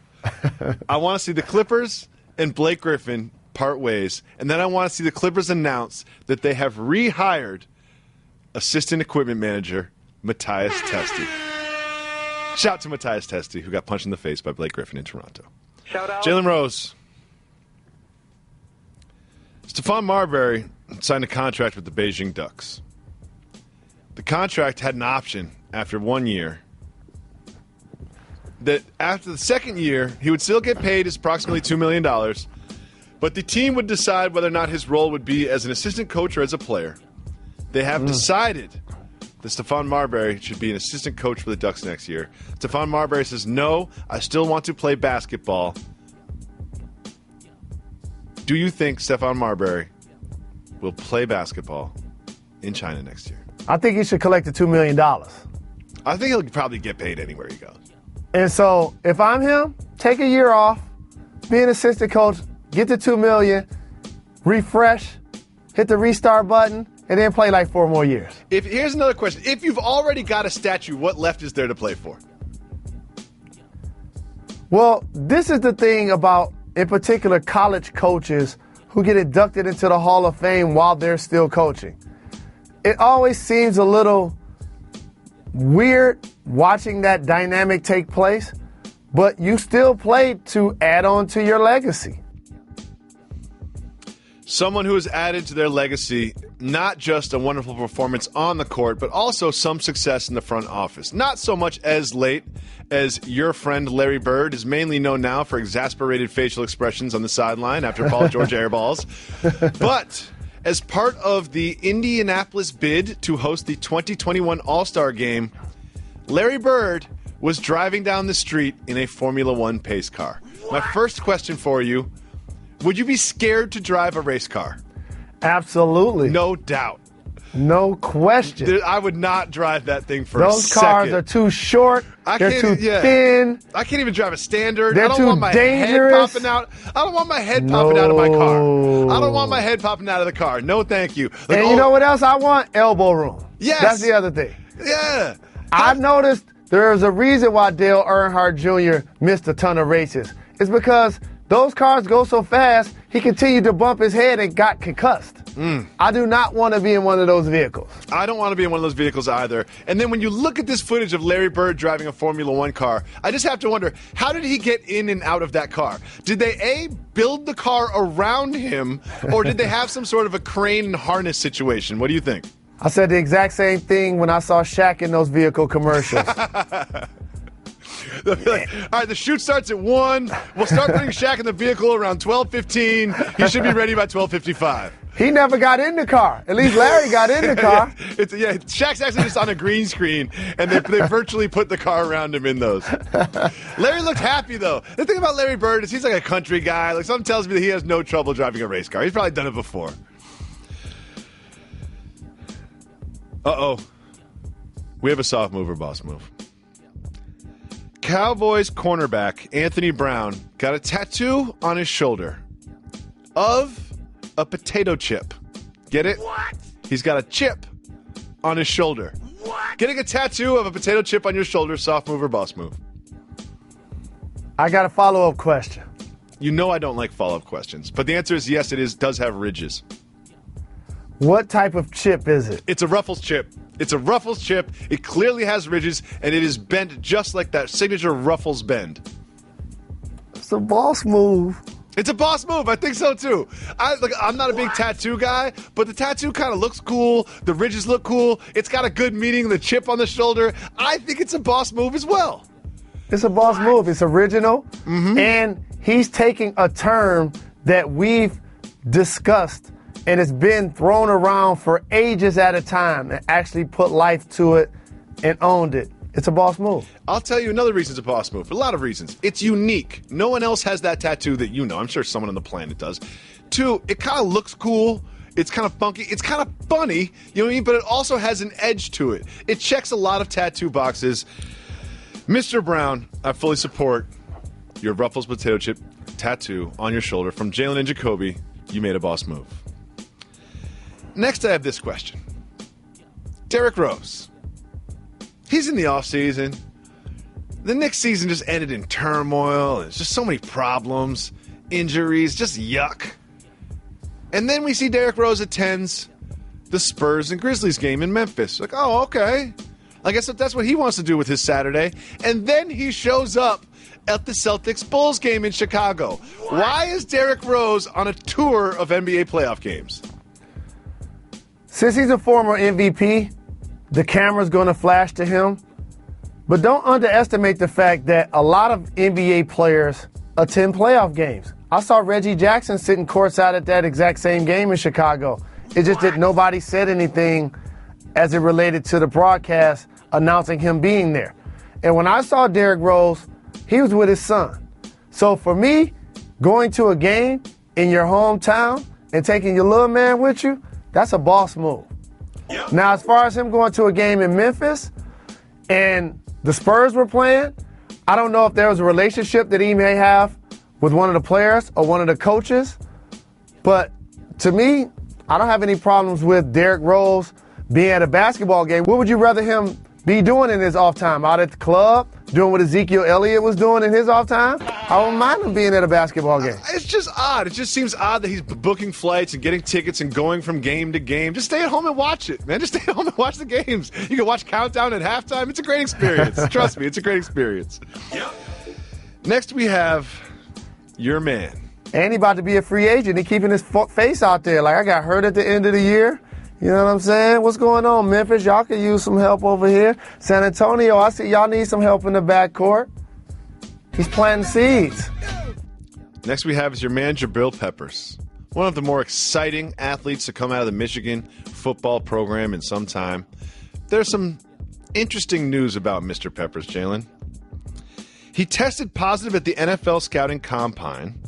I want to see the Clippers and Blake Griffin part ways, and then I want to see the Clippers announce that they have rehired assistant equipment manager Matthias Testy. Shout out to Matthias Testy, who got punched in the face by Blake Griffin in Toronto. Shout out. Jalen Rose. Stephon Marbury signed a contract with the Beijing Ducks. The contract had an option after 1 year that after the second year, he would still get paid his approximately $2 million, but the team would decide whether or not his role would be as an assistant coach or as a player. They have decided that Stephon Marbury should be an assistant coach for the Ducks next year. Stephon Marbury says, no, I still want to play basketball. Do you think Stephon Marbury will play basketball in China next year? I think he should collect the $2 million. I think he'll probably get paid anywhere he goes. And so if I'm him, take a year off, be an assistant coach, get the $2 million, refresh, hit the restart button, and then play like 4 more years. Here's another question. If you've already got a statue, what left is there to play for? Well, this is the thing about, in particular, college coaches who get inducted into the Hall of Fame while they're still coaching. It always seems a little weird watching that dynamic take place, but you still play to add on to your legacy. Someone who has added to their legacy, not just a wonderful performance on the court, but also some success in the front office. Not so much as late as your friend Larry Bird is mainly known now for exasperated facial expressions on the sideline after Paul George airballs. But as part of the Indianapolis bid to host the 2021 All-Star Game, Larry Bird was driving down the street in a Formula One pace car. My first question for you, would you be scared to drive a race car? Absolutely. No doubt. No question. I would not drive that thing for a second. Those cars are too short. They're too thin. I can't even drive a standard. They're I don't too want my dangerous. head popping out. I don't want my head popping out of my car. I don't want my head popping out of the car. No, thank you. And you know what else I want? Elbow room. Yes. That's the other thing. Yeah. I've noticed there's a reason why Dale Earnhardt Jr. missed a ton of races. It's because those cars go so fast, he continued to bump his head and got concussed. I do not want to be in one of those vehicles. I don't want to be in one of those vehicles either. And then when you look at this footage of Larry Bird driving a Formula One car, I just have to wonder, how did he get in and out of that car? Did they, A, build the car around him, or did they have some sort of a crane and harness situation? What do you think? I said the exact same thing when I saw Shaq in those vehicle commercials. They'll be like, all right, the shoot starts at 1. We'll start putting Shaq in the vehicle around 12:15. He should be ready by 12:55. He never got in the car. At least Larry got in the car. Shaq's actually just on a green screen, and they virtually put the car around him in those. Larry looked happy, though. The thing about Larry Bird is he's like a country guy. Like, something tells me that he has no trouble driving a race car. He's probably done it before. Uh-oh. We have a soft mover, boss move. Cowboys cornerback Anthony Brown got a tattoo on his shoulder of a potato chip. Get it? What? He's got a chip on his shoulder. What? Getting a tattoo of a potato chip on your shoulder, soft move or boss move? I got a follow-up question. You know I don't like follow-up questions, but the answer is yes, it does have ridges. What type of chip is it? It's a Ruffles chip. It's a Ruffles chip. It clearly has ridges, and it is bent just like that signature Ruffles bend. It's a boss move. It's a boss move. I think so, too. I'm not a big tattoo guy, but the tattoo kind of looks cool. The ridges look cool. It's got a good meaning, the chip on the shoulder. I think it's a boss move as well. It's a boss move. It's original, and he's taking a term that we've discussed and it's been thrown around for ages at a time and actually put life to it and owned it. it's a boss move. I'll tell you another reason it's a boss move. For a lot of reasons. It's unique. No one else has that tattoo that you know. I'm sure someone on the planet does. 2, it kind of looks cool. It's kind of funky. It's kind of funny. You know what I mean? But it also has an edge to it. It checks a lot of tattoo boxes. Mr. Brown, I fully support your Ruffles potato chip tattoo on your shoulder from Jalen Jacoby. You made a boss move. Next, I have this question. Derrick Rose. He's in the offseason. The Knicks season just ended in turmoil. There's just so many problems, injuries, just yuck. And then we see Derrick Rose attends the Spurs and Grizzlies game in Memphis. Like, oh, okay. I guess that's what he wants to do with his Saturday. And then he shows up at the Celtics Bulls game in Chicago. Why is Derrick Rose on a tour of NBA playoff games? Since he's a former MVP, the camera's going to flash to him. But don't underestimate the fact that a lot of NBA players attend playoff games. I saw Reggie Jackson sitting courtside at that exact same game in Chicago. It's just that nobody said anything as it related to the broadcast announcing him being there. And when I saw Derrick Rose, he was with his son. So for me, going to a game in your hometown and taking your little man with you, that's a boss move. Now, as far as him going to a game in Memphis and the Spurs were playing, I don't know if there was a relationship that he may have with one of the players or one of the coaches. But to me, I don't have any problems with Derrick Rose being at a basketball game. What would you rather him be doing in his off time? Out at the club, doing what Ezekiel Elliott was doing in his off time? I wouldn't mind him being at a basketball game. It's just odd. It just seems odd that he's booking flights and getting tickets and going from game to game. Just stay at home and watch it, man. Just stay at home and watch the games. You can watch Countdown at halftime. It's a great experience. Trust me, it's a great experience. Next we have your man. And he about to be a free agent. He keeping his face out there. Like, I got hurt at the end of the year. You know what I'm saying? What's going on, Memphis? Y'all could use some help over here. San Antonio, I see y'all need some help in the backcourt. He's planting seeds. Next we have is your man, Jabril Peppers. One of the more exciting athletes to come out of the Michigan football program in some time. There's some interesting news about Mr. Peppers, Jalen. He tested positive at the NFL scouting combine.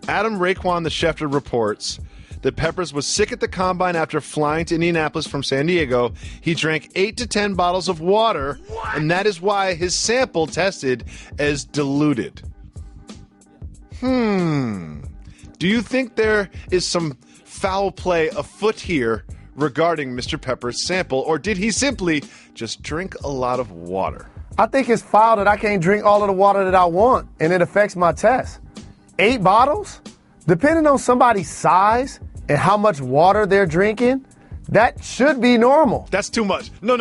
Adam Raekwon, the Schefter, reports that Peppers was sick at the combine after flying to Indianapolis from San Diego. He drank 8 to 10 bottles of water, and that is why his sample tested as diluted. Do you think there is some foul play afoot here regarding Mr. Peppers' sample, or did he simply just drink a lot of water? I think it's foul that I can't drink all of the water that I want, and it affects my test. 8 bottles? Depending on somebody's size and how much water they're drinking, that should be normal. That's too much. No. 8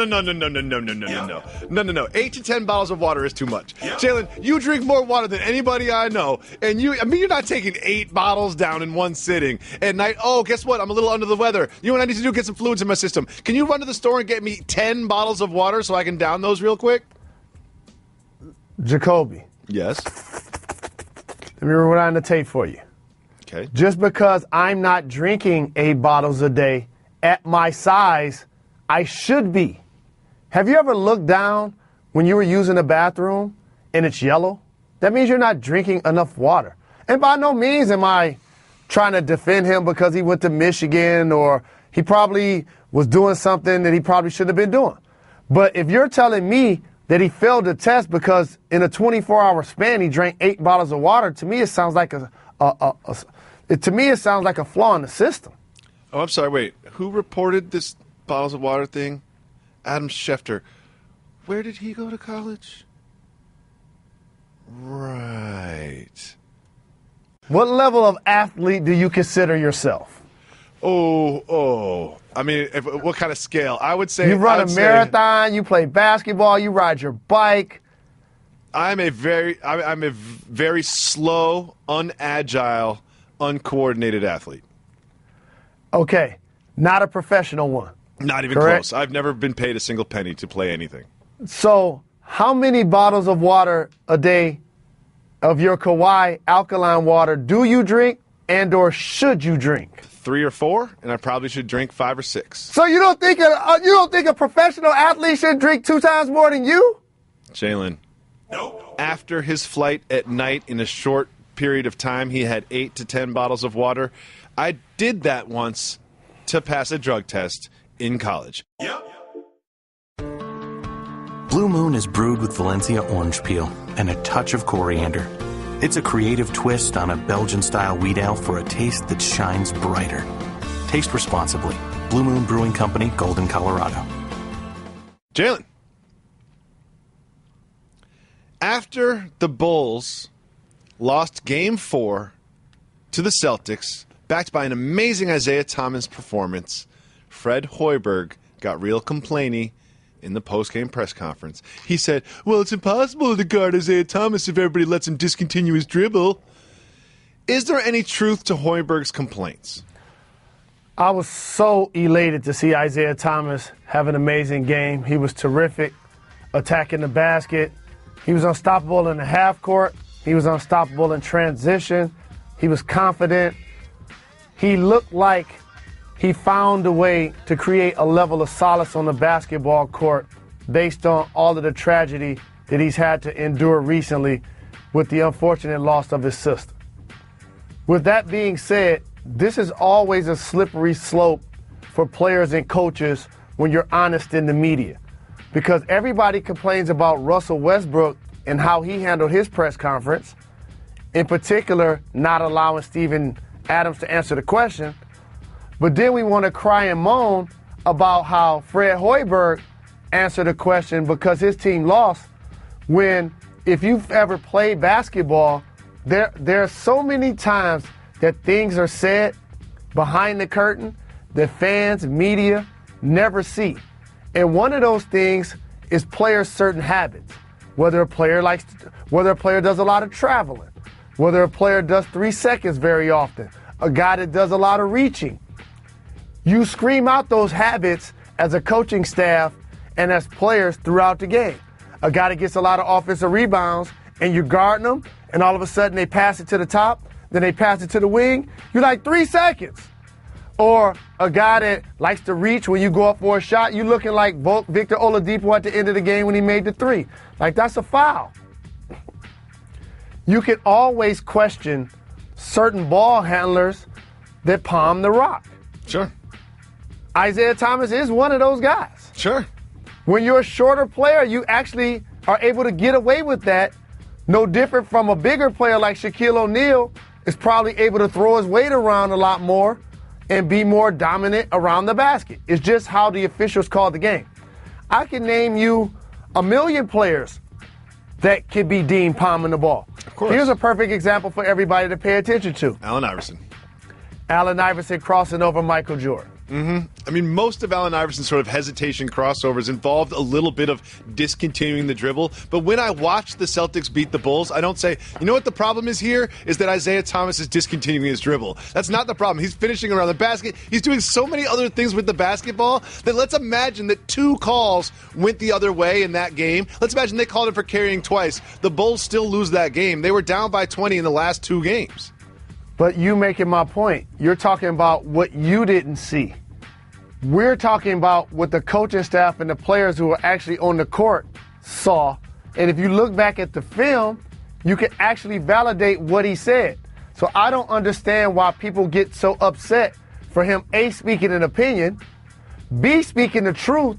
to 10 bottles of water is too much. Jalen, you drink more water than anybody I know, and you're not taking 8 bottles down in one sitting at night. Oh, guess what? I'm a little under the weather. You know what I need to do? Get some fluids in my system. Can you run to the store and get me 10 bottles of water so I can down those real quick? Jacoby. Yes. Let me rewind the tape for you. Okay. Just because I'm not drinking 8 bottles a day at my size, I should be. Have you ever looked down when you were using the bathroom and it's yellow? That means you're not drinking enough water. And by no means am I trying to defend him because he went to Michigan or he probably was doing something that he probably shouldn't have been doing. But if you're telling me that he failed the test because in a 24-hour span he drank 8 bottles of water, to me it sounds like a flaw in the system. Oh, I'm sorry. Wait, who reported this bottles of water thing? Adam Schefter. Where did he go to college? Right. What level of athlete do you consider yourself? I mean, what kind of scale? I would say you run a marathon, you play basketball, you ride your bike. I'm a very slow, unagile, uncoordinated athlete. Okay, not a professional one. Not even correct? Close. I've never been paid a single penny to play anything. So, how many bottles of water a day of your Kauai alkaline water do you drink and/or should you drink? 3 or 4, and I probably should drink 5 or 6. So you don't think a professional athlete should drink 2 times more than you? Jalen. After his flight at night in a short period of time, he had 8 to 10 bottles of water. I did that once to pass a drug test in college. Blue Moon is brewed with Valencia orange peel and a touch of coriander. It's a creative twist on a Belgian-style wheat ale for a taste that shines brighter. Taste responsibly. Blue Moon Brewing Company, Golden, Colorado. Jalen. After the Bulls lost Game 4 to the Celtics, backed by an amazing Isaiah Thomas performance, Fred Hoiberg got real complainy in the post-game press conference. He said, well, it's impossible to guard Isaiah Thomas if everybody lets him discontinue his dribble. Is there any truth to Hoiberg's complaints? I was so elated to see Isaiah Thomas have an amazing game. He was terrific attacking the basket. He was unstoppable in the half court. He was unstoppable in transition. He was confident. He looked like he found a way to create a level of solace on the basketball court based on all of the tragedy that he's had to endure recently with the unfortunate loss of his sister. With that being said, this is always a slippery slope for players and coaches when you're honest in the media, because everybody complains about Russell Westbrook and how he handled his press conference, in particular not allowing Steven Adams to answer the question. But then we want to cry and moan about how Fred Hoiberg answered a question because his team lost, when if you've ever played basketball, there are so many times that things are said behind the curtain that fans, media never see. And one of those things is players' certain habits. Whether a player does a lot of traveling, whether a player does 3 seconds very often, a guy that does a lot of reaching. You scream out those habits as a coaching staff and as players throughout the game. A guy that gets a lot of offensive rebounds and you're guarding them, and all of a sudden they pass it to the top, then they pass it to the wing, you're like 3 seconds. Or a guy that likes to reach when you go up for a shot, you looking like Victor Oladipo at the end of the game when he made the 3. Like, that's a foul. You can always question certain ball handlers that palm the rock. Sure. Isaiah Thomas is one of those guys. Sure. When you're a shorter player, you actually are able to get away with that. No different from a bigger player like Shaquille O'Neal is probably able to throw his weight around a lot more and be more dominant around the basket. It's just how the officials call the game. I can name you a million players that could be deemed palming the ball. Of course. Here's a perfect example for everybody to pay attention to. Allen Iverson. Allen Iverson crossing over Michael Jordan. I mean, most of Allen Iverson's sort of hesitation crossovers involved a little bit of discontinuing the dribble. But when I watch the Celtics beat the Bulls, I don't say, you know what the problem is here? Is that Isaiah Thomas is discontinuing his dribble. That's not the problem. He's finishing around the basket. He's doing so many other things with the basketball that let's imagine that 2 calls went the other way in that game. Let's imagine they called him for carrying twice. The Bulls still lose that game. They were down by 20 in the last 2 games. But you making my point. You're talking about what you didn't see. We're talking about what the coaching staff and the players who were actually on the court saw. And if you look back at the film, you can actually validate what he said. So I don't understand why people get so upset for him, A, speaking an opinion, B, speaking the truth,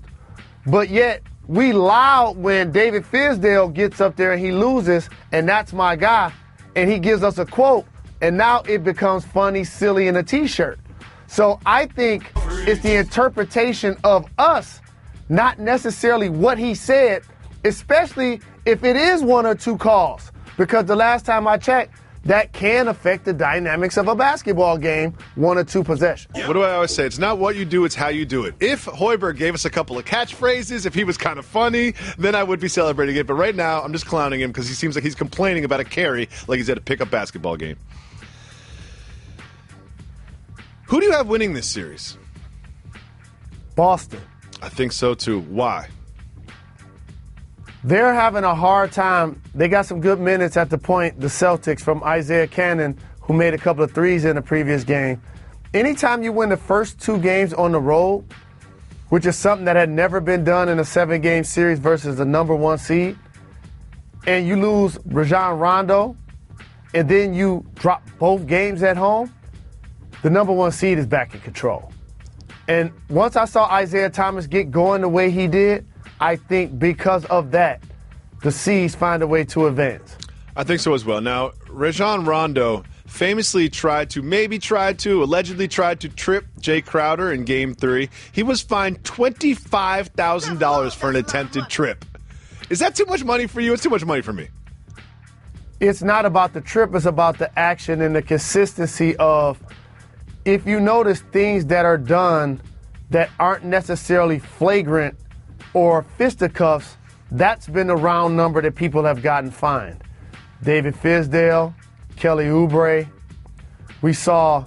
but yet we loud when David Fizdale gets up there and he loses, and that's my guy, and he gives us a quote, and now it becomes funny, silly, and a T-shirt. So I think it's the interpretation of us, not necessarily what he said, especially if it is 1 or 2 calls. Because the last time I checked, that can affect the dynamics of a basketball game, 1 or 2 possessions. What do I always say? It's not what you do, it's how you do it. If Hoiberg gave us a couple of catchphrases, if he was kind of funny, then I would be celebrating it. But right now, I'm just clowning him because he seems like he's complaining about a carry like he's at a pickup basketball game. Who do you have winning this series? Boston. I think so, too. Why? They're having a hard time. They got some good minutes at the point, the Celtics, from Isaiah Cannon, who made a couple of threes in the previous game. Anytime you win the first 2 games on the road, which is something that had never been done in a 7-game series versus the number 1 seed, and you lose Rajon Rondo, and then you drop both games at home, the number one seed is back in control. And once I saw Isaiah Thomas get going the way he did, I think because of that, the Seas find a way to advance. I think so as well. Now, Rajon Rondo famously allegedly tried to trip Jay Crowder in Game 3. He was fined $25,000 for an attempted trip. Is that too much money for you? It's too much money for me. It's not about the trip. It's about the action and the consistency of, if you notice things that are done that aren't necessarily flagrant or fisticuffs, that's been the round number that people have gotten fined. David Fizdale, Kelly Oubre. We saw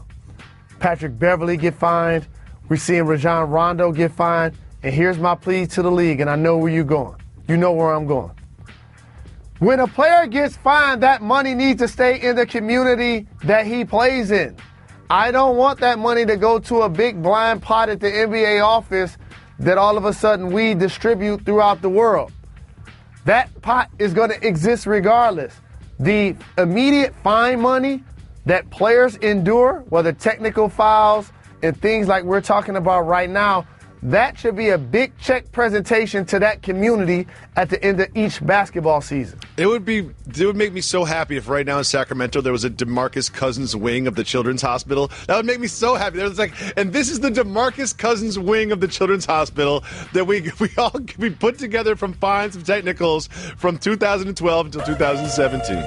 Patrick Beverly get fined. We're seeing Rajon Rondo get fined. And here's my plea to the league, and I know where you're going. You know where I'm going. When a player gets fined, that money needs to stay in the community that he plays in. I don't want that money to go to a big blind pot at the NBA office that all of a sudden we distribute throughout the world. That pot is going to exist regardless. The immediate fine money that players endure, whether technical fouls and things like we're talking about right now, that should be a big check presentation to that community at the end of each basketball season. It would make me so happy if right now in Sacramento there was a DeMarcus Cousins wing of the Children's Hospital. That would make me so happy. There's and this is the DeMarcus Cousins wing of the Children's Hospital that we put together from fines and technicals from 2012 until 2017.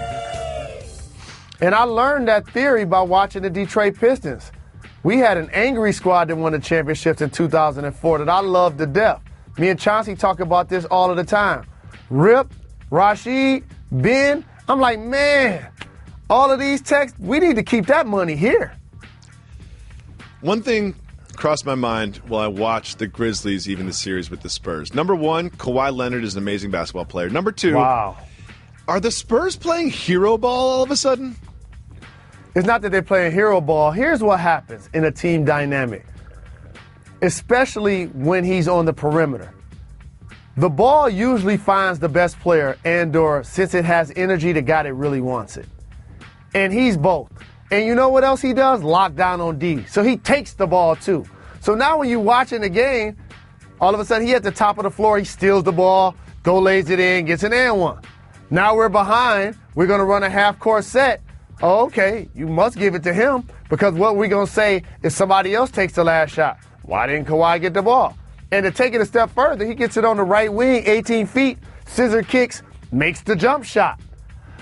And I learned that theory by watching the Detroit Pistons. We had an angry squad that won the championships in 2004 that I loved to death. Me and Chauncey talk about this all of the time. Rip, Rashid, Ben, I'm like, man, all of these texts, we need to keep that money here. One thing crossed my mind while I watched the Grizzlies, even the series with the Spurs. Number one, Kawhi Leonard is an amazing basketball player. Number two, wow, are the Spurs playing hero ball all of a sudden? It's not that they're playing hero ball. Here's what happens in a team dynamic, especially when he's on the perimeter. The ball usually finds the best player and/or, since it has energy, the guy that really wants it. And he's both. And you know what else he does? Lock down on D. So he takes the ball too. So now when you're watching the game, all of a sudden he at the top of the floor, he steals the ball, lays it in, gets an and one. Now we're behind. We're going to run a half-court set. Oh, okay, you must give it to him, because what we're going to say is somebody else takes the last shot. Why didn't Kawhi get the ball? And to take it a step further, he gets it on the right wing, 18 feet, scissor kicks, makes the jump shot.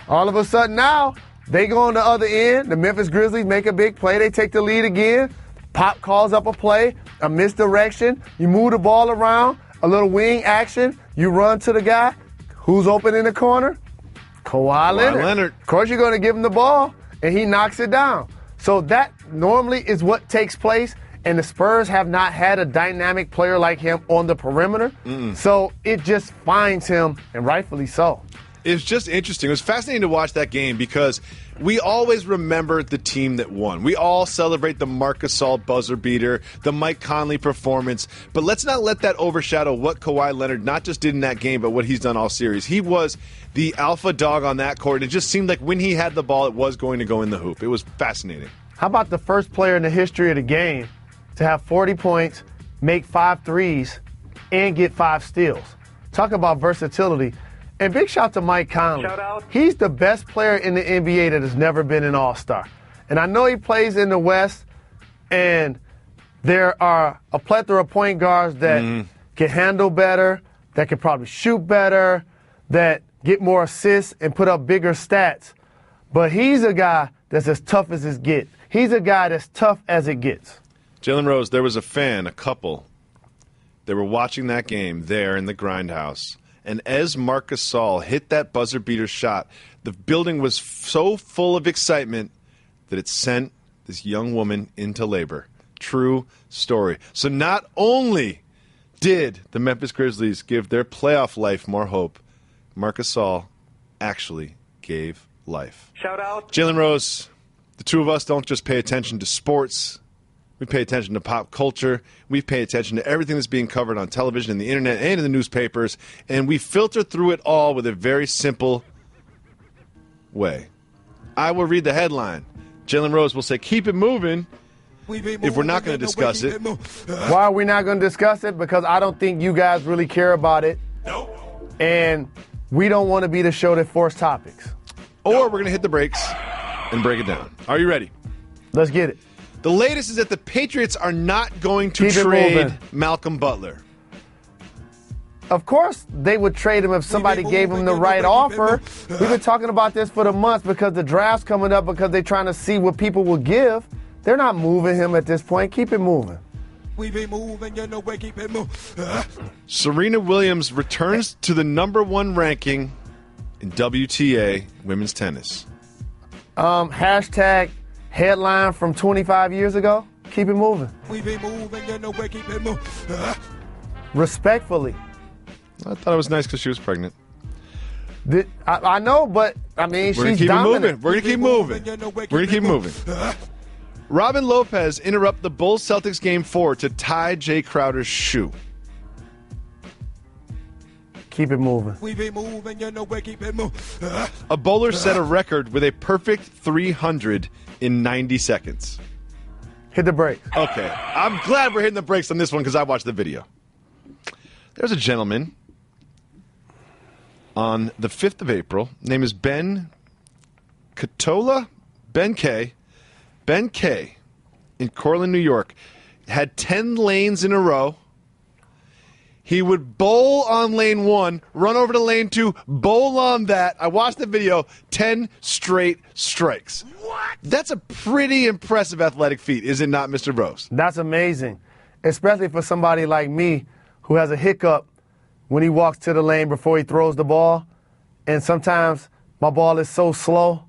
All of a sudden now, they go on the other end. The Memphis Grizzlies make a big play. They take the lead again. Pop calls up a play, a misdirection. You move the ball around, a little wing action. You run to the guy. Who's open in the corner? Kawhi Leonard. Of course, you're going to give him the ball, and he knocks it down. So that normally is what takes place, and the Spurs have not had a dynamic player like him on the perimeter. So it just finds him, and rightfully so. It's just interesting. It was fascinating to watch that game because we always remember the team that won. We all celebrate the Marc Gasol buzzer beater, the Mike Conley performance, but let's not let that overshadow what Kawhi Leonard not just did in that game, but what he's done all series. He was the alpha dog on that court. It just seemed like when he had the ball, it was going to go in the hoop. It was fascinating. How about the first player in the history of the game to have 40 points, make 5 threes, and get 5 steals? Talk about versatility. And big shout to Mike Conley. Shout out. He's the best player in the NBA that has never been an All-Star. And I know he plays in the West, and there are a plethora of point guards that can handle better, that can probably shoot better, that get more assists and put up bigger stats. But he's a guy that's as tough as it gets. He's a guy that's tough as it gets. Jalen Rose, there was a couple, that were watching that game there in the Grindhouse. And as Marc Gasol hit that buzzer beater shot, the building was so full of excitement that it sent this young woman into labor. True story. So not only did the Memphis Grizzlies give their playoff life more hope, Marc Gasol actually gave life. Shout out. Jalen Rose, the two of us don't just pay attention to sports. We pay attention to pop culture. We pay attention to everything that's being covered on television and the internet and in the newspapers. And we filter through it all with a very simple way. I will read the headline. Jalen Rose will say, keep it moving if we're not going to discuss it. Why are we not going to discuss it? Because I don't think you guys really care about it. And we don't want to be the show that force topics. Or we're going to hit the brakes and break it down. Are you ready? Let's get it. The latest is that the Patriots are not going to Keep trade Malcolm Butler. Of course, they would trade him if somebody gave him the right offer. We've been talking about this for the months because the draft's coming up because they're trying to see what people will give. They're not moving him at this point. Keep it moving. We be moving, you know, we keep it moving. Serena Williams returns to the #1 ranking in WTA women's tennis. Hashtag headline from 25 years ago. Keep it moving. We be moving, you know, we keep it moving. Respectfully. I thought it was nice because she was pregnant. I know, but, I mean, We're she's dominant. We're going to keep moving. We're going to keep moving. Robin Lopez interrupt the Bulls-Celtics Game 4 to tie Jay Crowder's shoe. Keep it moving. We be moving, you know, we keep it moving. A bowler set a record with a perfect 300 in 90 seconds. Hit the brakes. Okay. I'm glad we're hitting the brakes on this one because I watched the video. There's a gentleman on the 5th of April. Name is Ben Katola. Ben K. In Cortland, New York. Had 10 lanes in a row. He would bowl on lane 1, run over to lane 2, bowl on that. I watched the video, 10 straight strikes. What? That's a pretty impressive athletic feat, is it not, Mr. Rose? That's amazing, especially for somebody like me who has a hiccup when he walks to the lane before he throws the ball. And sometimes my ball is so slow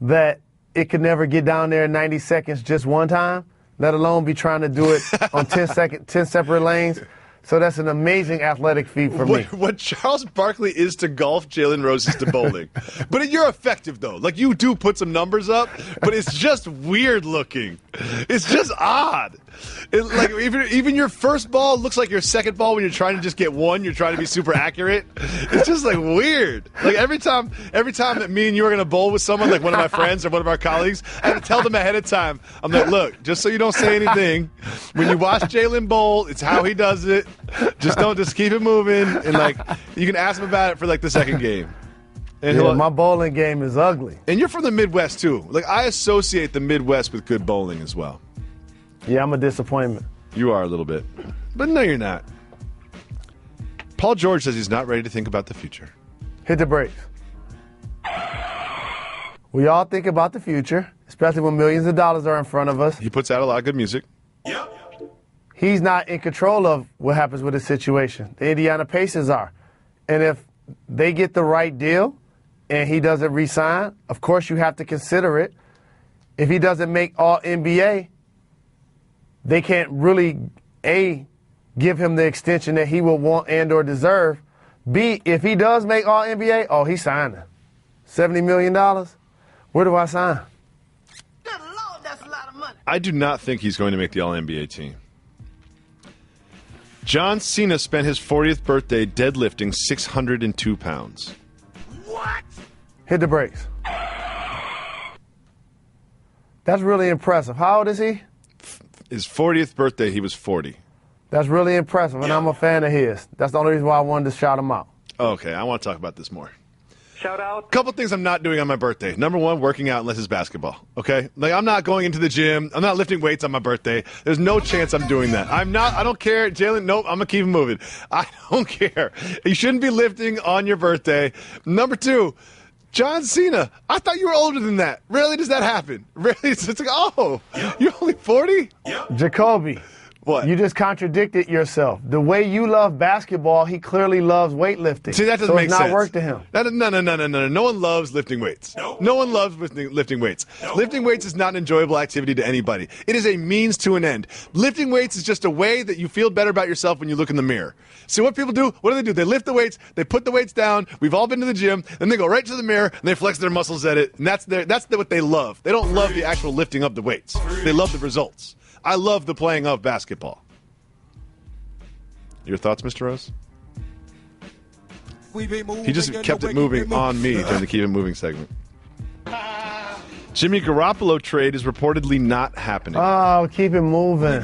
that it could never get down there in 90 seconds just one time, let alone be trying to do it on 10 separate lanes. So that's an amazing athletic feat for me. What Charles Barkley is to golf, Jalen Rose is to bowling. But you're effective, though. Like, you do put some numbers up, but it's just weird looking. It's just odd. Like, even your first ball looks like your second ball when you're trying to just get one. You're trying to be super accurate. It's just, like, weird. Like, every time that me and you are going to bowl with someone, like one of my friends or one of our colleagues, I have to tell them ahead of time. I'm like, look, just so you don't say anything, when you watch Jalen bowl, it's how he does it. Just keep it moving, and like you can ask him about it for like the second game. And yeah, my bowling game is ugly. And you're from the Midwest too. Like, I associate the Midwest with good bowling as well. Yeah, I'm a disappointment. You are a little bit, but no, you're not. Paul George says he's not ready to think about the future. Hit the brakes. We all think about the future, especially when millions of dollars are in front of us. He puts out a lot of good music. Yep. He's not in control of what happens with his situation. The Indiana Pacers are. And if they get the right deal and he doesn't re-sign, of course you have to consider it. If he doesn't make All-NBA, they can't really, A, give him the extension that he will want and or deserve. B, if he does make All-NBA, oh, he's signing. $70 million? Where do I sign? Good Lord, that's a lot of money. I do not think he's going to make the All-NBA team. John Cena spent his 40th birthday deadlifting 602 pounds. What? Hit the brakes. That's really impressive. How old is he? His 40th birthday, he was 40. That's really impressive, and I'm a fan of his. That's the only reason why I wanted to shout him out. Okay, I want to talk about this more. Shout out. Couple things I'm not doing on my birthday. Number one, working out unless it's basketball. Okay? Like, I'm not going into the gym. I'm not lifting weights on my birthday. There's no chance I'm doing that. I don't care. Jalen, nope, I'm going to keep it moving. I don't care. You shouldn't be lifting on your birthday. Number two, John Cena. I thought you were older than that. Rarely does that happen. Really? It's like, oh, you're only 40? Jacoby. What? You just contradicted yourself. The way you love basketball, he clearly loves weightlifting. See, that doesn't make sense. So it's not work to him. No. No one loves lifting weights. No one loves lifting weights. Lifting weights is not an enjoyable activity to anybody. It is a means to an end. Lifting weights is just a way that you feel better about yourself when you look in the mirror. See what people do? What do? They lift the weights, they put the weights down. We've all been to the gym, then they go right to the mirror and they flex their muscles at it. And that's what they love. They don't love the actual lifting of the weights. They love the results. I love the playing of basketball. Your thoughts, Mr. Rose? We be moving, He just kept it moving on me during the Keep It Moving segment. Jimmy Garoppolo trade is reportedly not happening. Oh, keep it moving.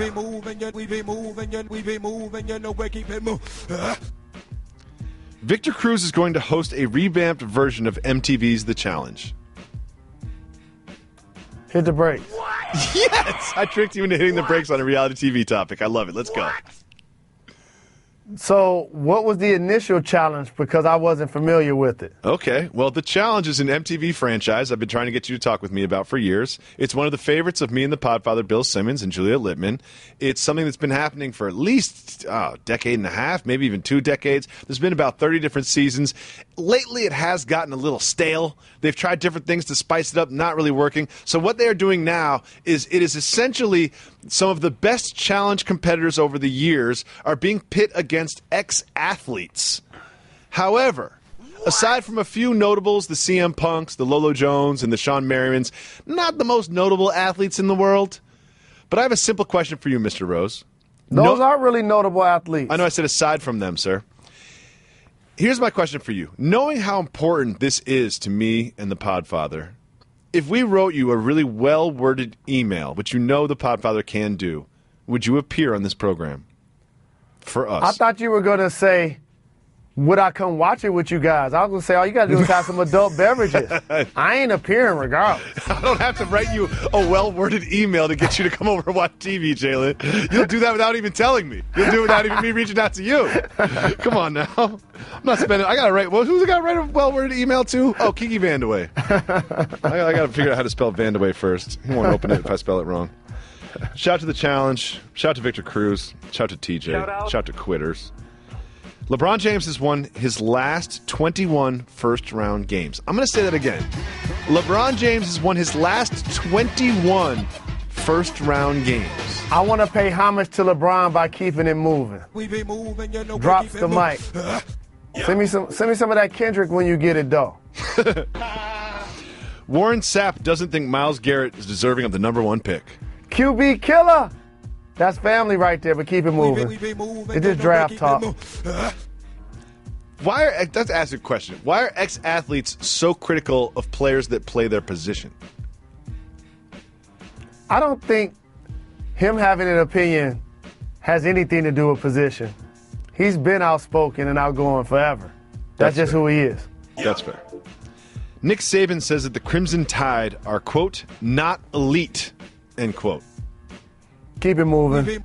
Victor Cruz is going to host a revamped version of MTV's The Challenge. Hit the brakes. Yes! I tricked you into hitting the brakes on a reality TV topic. I love it. Let's go. So, what was the initial challenge? Because I wasn't familiar with it. Okay. Well, The Challenge is an MTV franchise I've been trying to get you to talk with me about for years. It's one of the favorites of me and the Podfather, Bill Simmons and Juliet Littman. It's something that's been happening for at least a decade and a half, maybe even 2 decades. There's been about 30 different seasons. Lately, it has gotten a little stale. They've tried different things to spice it up, not really working. So what they are doing now is it is essentially some of the best challenge competitors over the years are being pit against ex-athletes. However, aside from a few notables, the CM Punks, the Lolo Jones, and the Shawn Marions, not the most notable athletes in the world. But I have a simple question for you, Mr. Rose. Those are really notable athletes. I know I said aside from them, sir. Here's my question for you. Knowing how important this is to me and the Podfather, if we wrote you a really well-worded email, which you know the Podfather can do, would you appear on this program for us? I thought you were going to say, would I come watch it with you guys? I was going to say, all you got to do is have some adult beverages. I ain't appearing regardless. I don't have to write you a well-worded email to get you to come over and watch TV, Jalen. You'll do that without even telling me. You'll do it without even me reaching out to you. Come on now. I'm not spending. I got to write. Well, who's I got to write a well-worded email to? Oh, Kiki Vandaway. I got to figure out how to spell Vandaway first. He won't open it if I spell it wrong. Shout out to The Challenge. Shout out to Victor Cruz. Shout out to TJ. Shout out to Quitters. LeBron James has won his last 21 first-round games. I'm going to say that again. LeBron James has won his last 21 first-round games. I want to pay homage to LeBron by keeping it moving. Drops the mic. Send me some of that Kendrick when you get it, though. Warren Sapp doesn't think Myles Garrett is deserving of the #1 pick. QB killer. That's family right there, but keep it moving. It is draft talk. Let's ask a question. Why are ex-athletes so critical of players that play their position? I don't think him having an opinion has anything to do with position. He's been outspoken and outgoing forever. That's just fair. who he is. That's fair. Nick Saban says that the Crimson Tide are, quote, not elite, end quote. Keep it moving.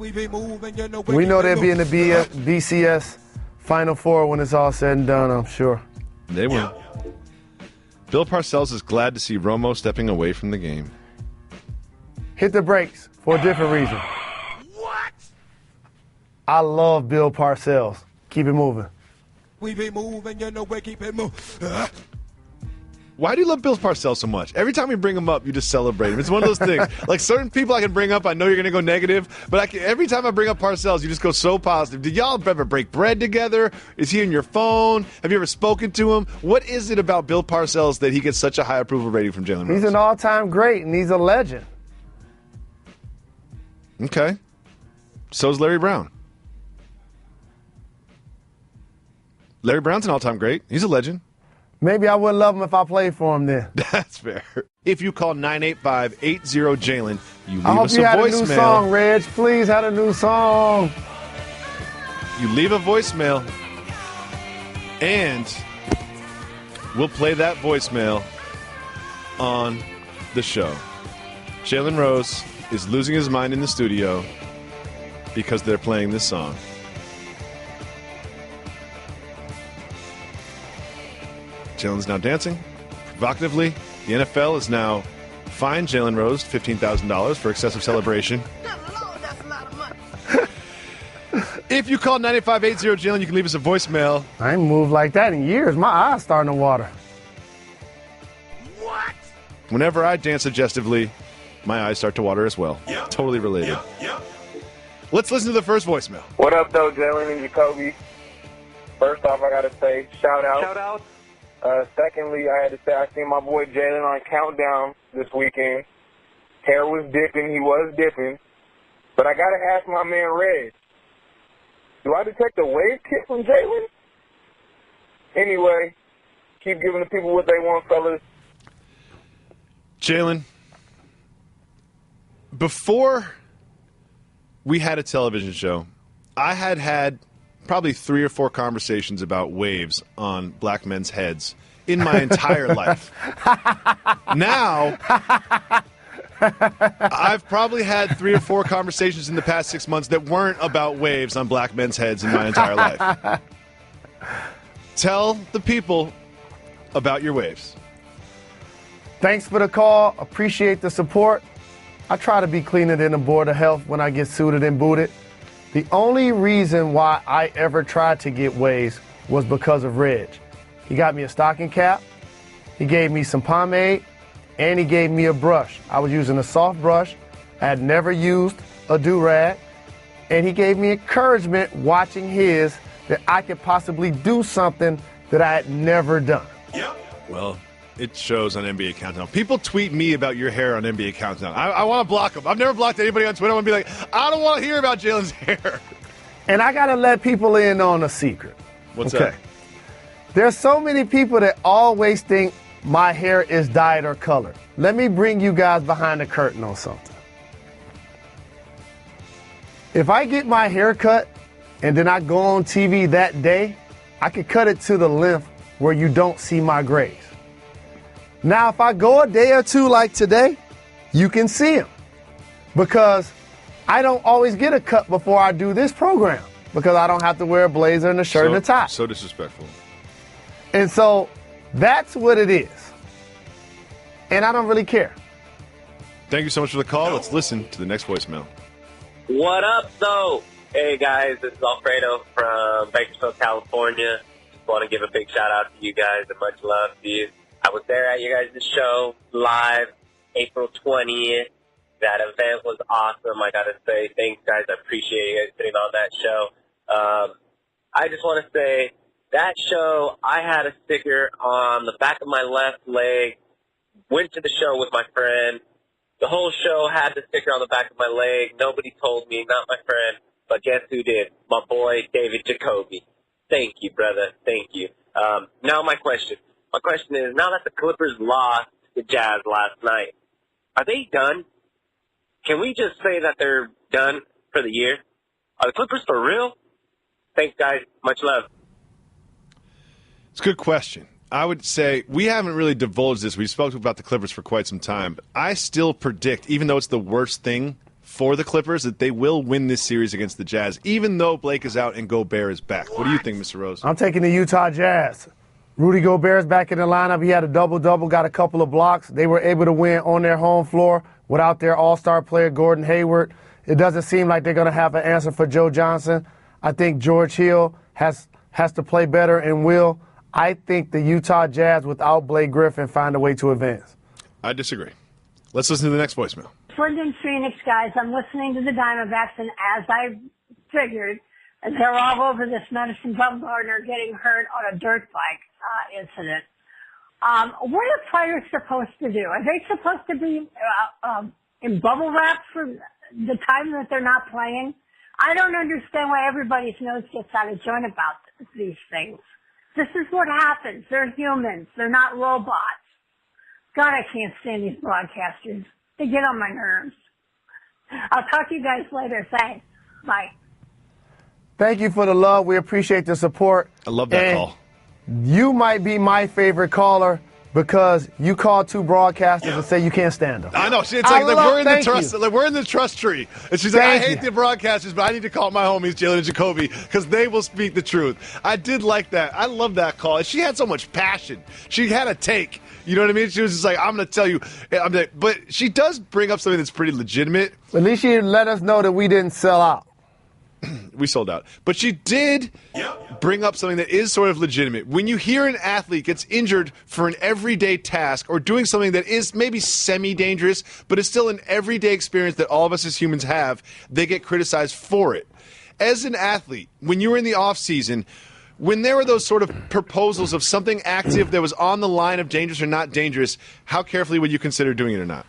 We know they'll be in the BCS Final Four when it's all said and done, I'm sure. They will. Bill Parcells is glad to see Romo stepping away from the game. Hit the brakes for a different reason. What? I love Bill Parcells. Keep it moving. We be moving, you know, we keep it moving. Why do you love Bill Parcells so much? Every time we bring him up, you just celebrate him. It's one of those things. Like certain people I can bring up, I know you're going to go negative, but every time I bring up Parcells, you just go so positive. Did y'all ever break bread together? Is he on your phone? Have you ever spoken to him? What is it about Bill Parcells that he gets such a high approval rating from Jalen Rose? He's an all-time great, and he's a legend. Okay. So's Larry Brown. Larry Brown's an all-time great. He's a legend. Maybe I wouldn't love him if I played for him then. That's fair. If you call 985-80-JALEN, you leave I hope us you a had voicemail. a new song, Reg. Please had a new song. You leave a voicemail, and we'll play that voicemail on the show. Jalen Rose is losing his mind in the studio because they're playing this song. Jalen's now dancing provocatively. The NFL is now fined Jalen Rose $15,000 for excessive celebration. That's a lot of money. If you call 985-80-JALEN, you can leave us a voicemail. I ain't moved like that in years. My eyes starting to water. What? Whenever I dance suggestively, my eyes start to water as well. Yep. Totally related. Yep. Let's listen to the first voicemail. What up, though, Jalen and Jacoby? First off, I got to say, shout out. Secondly, I had to say I seen my boy Jalen on Countdown this weekend. Hair was dipping. He was dipping. But I got to ask my man Red, do I detect a wave kick from Jalen? Anyway, keep giving the people what they want, fellas. Jalen, before we had a television show, I had probably 3 or 4 conversations about waves on black men's heads in my entire life. Now, I've probably had 3 or 4 conversations in the past 6 months that weren't about waves on black men's heads in my entire life. Tell the people about your waves. Thanks for the call. Appreciate the support. I try to be cleaner than the Board of Health when I get suited and booted. The only reason why I ever tried to get waves was because of Reg. He got me a stocking cap, he gave me some pomade, and he gave me a brush. I was using a soft brush. I had never used a do-rag, and he gave me encouragement watching his that I could possibly do something that I had never done. Yep. Well, it shows on NBA Countdown. People tweet me about your hair on NBA Countdown. I want to block them. I've never blocked anybody on Twitter. I want to be like, I don't want to hear about Jalen's hair. And I got to let people in on a secret. What's that? There's so many people that always think my hair is dyed or colored. Let me bring you guys behind the curtain on something. If I get my hair cut and then I go on TV that day, I could cut it to the length where you don't see my grays. Now, if I go a day or two like today, you can see them because I don't always get a cut before I do this program because I don't have to wear a blazer and a shirt and a tie. So disrespectful. And so that's what it is. And I don't really care. Thank you so much for the call. Let's listen to the next voicemail. What up, though? Hey, guys, this is Alfredo from Bakersfield, California. Just want to give a big shout-out to you guys and much love to you. I was there at your guys' show live April 20th. That event was awesome. I got to say, thanks, guys. I appreciate you guys sitting on that show. I just want to say, that show, I had a sticker on the back of my left leg, went to the show with my friend. The whole show had the sticker on the back of my leg. Nobody told me, not my friend, but guess who did? My boy, David Jacoby. Thank you, brother. Thank you. Now my question. My question is, now that the Clippers lost the Jazz last night, are they done? Can we just say that they're done for the year? Are the Clippers for real? Thanks, guys. Much love. It's a good question. I would say we haven't really divulged this. We've spoken about the Clippers for quite some time. But I still predict, even though it's the worst thing for the Clippers, that they will win this series against the Jazz, even though Blake is out and Gobert is back. What do you think, Mr. Rose? I'm taking the Utah Jazz. Rudy Gobert's back in the lineup. He had a double-double, got a couple of blocks. They were able to win on their home floor without their all-star player, Gordon Hayward. It doesn't seem like they're going to have an answer for Joe Johnson. I think George Hill has to play better and will. I think the Utah Jazz, without Blake Griffin, find a way to advance. I disagree. Let's listen to the next voicemail. Flint Phoenix, guys. I'm listening to the Diamondbacks, and as I figured, they're all over this Madison Bumgarner getting hurt on a dirt bike incident. What are players supposed to do? Are they supposed to be in bubble wrap for the time that they're not playing? I don't understand why everybody's nose gets out of joint about these things. This is what happens. They're humans. They're not robots. God, I can't stand these broadcasters. They get on my nerves. I'll talk to you guys later. Thanks. Bye. Thank you for the love. We appreciate the support. I love that call. You might be my favorite caller because you call 2 broadcasters and say you can't stand them. I know. It's like we're in the trust tree. And she's like, I hate the broadcasters, but I need to call my homies, Jalen and Jacoby, because they will speak the truth. I did like that. I love that call. And she had so much passion. She had a take. You know what I mean? She was just like, I'm going to tell you. But she does bring up something that's pretty legitimate. At least she let us know that we didn't sell out. We sold out. But she did bring up something that is sort of legitimate. When you hear an athlete gets injured for an everyday task or doing something that is maybe semi-dangerous, but is still an everyday experience that all of us as humans have, they get criticized for it. As an athlete, when you were in the off-season, when there were those sort of proposals of something active that was on the line of dangerous or not dangerous, how carefully would you consider doing it or not?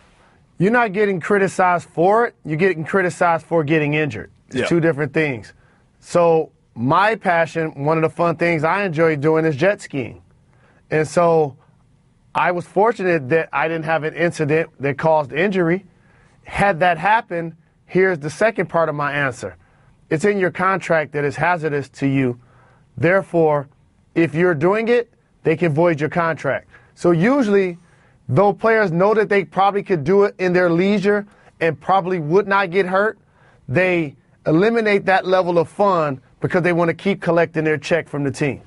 You're not getting criticized for it. You're getting criticized for getting injured. It's 2 different things. So my passion, one of the fun things I enjoy doing is jet skiing. And so I was fortunate that I didn't have an incident that caused injury. had that happened, here's the second part of my answer. It's in your contract that it's hazardous to you. Therefore, if you're doing it, they can void your contract. So usually, though players know that they probably could do it in their leisure and probably would not get hurt, they eliminate that level of fun because they want to keep collecting their check from the team.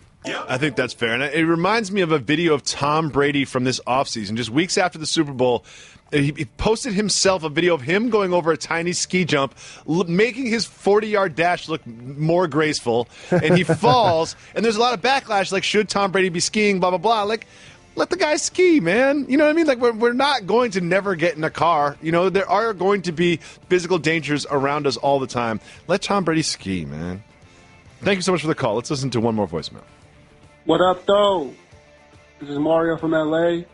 I think that's fair. And it reminds me of a video of Tom Brady from this offseason. Just weeks after the Super Bowl, he posted himself a video of him going over a tiny ski jump, making his 40-yard dash look more graceful. And he falls, and there's a lot of backlash, like, should Tom Brady be skiing, blah, blah, blah. Like, let the guy ski, man. You know what I mean? Like, we're not going to never get in a car. You know, there are going to be physical dangers around us all the time. Let Tom Brady ski, man. Thank you so much for the call. Let's listen to one more voicemail. What up, though? This is Mario from L.A.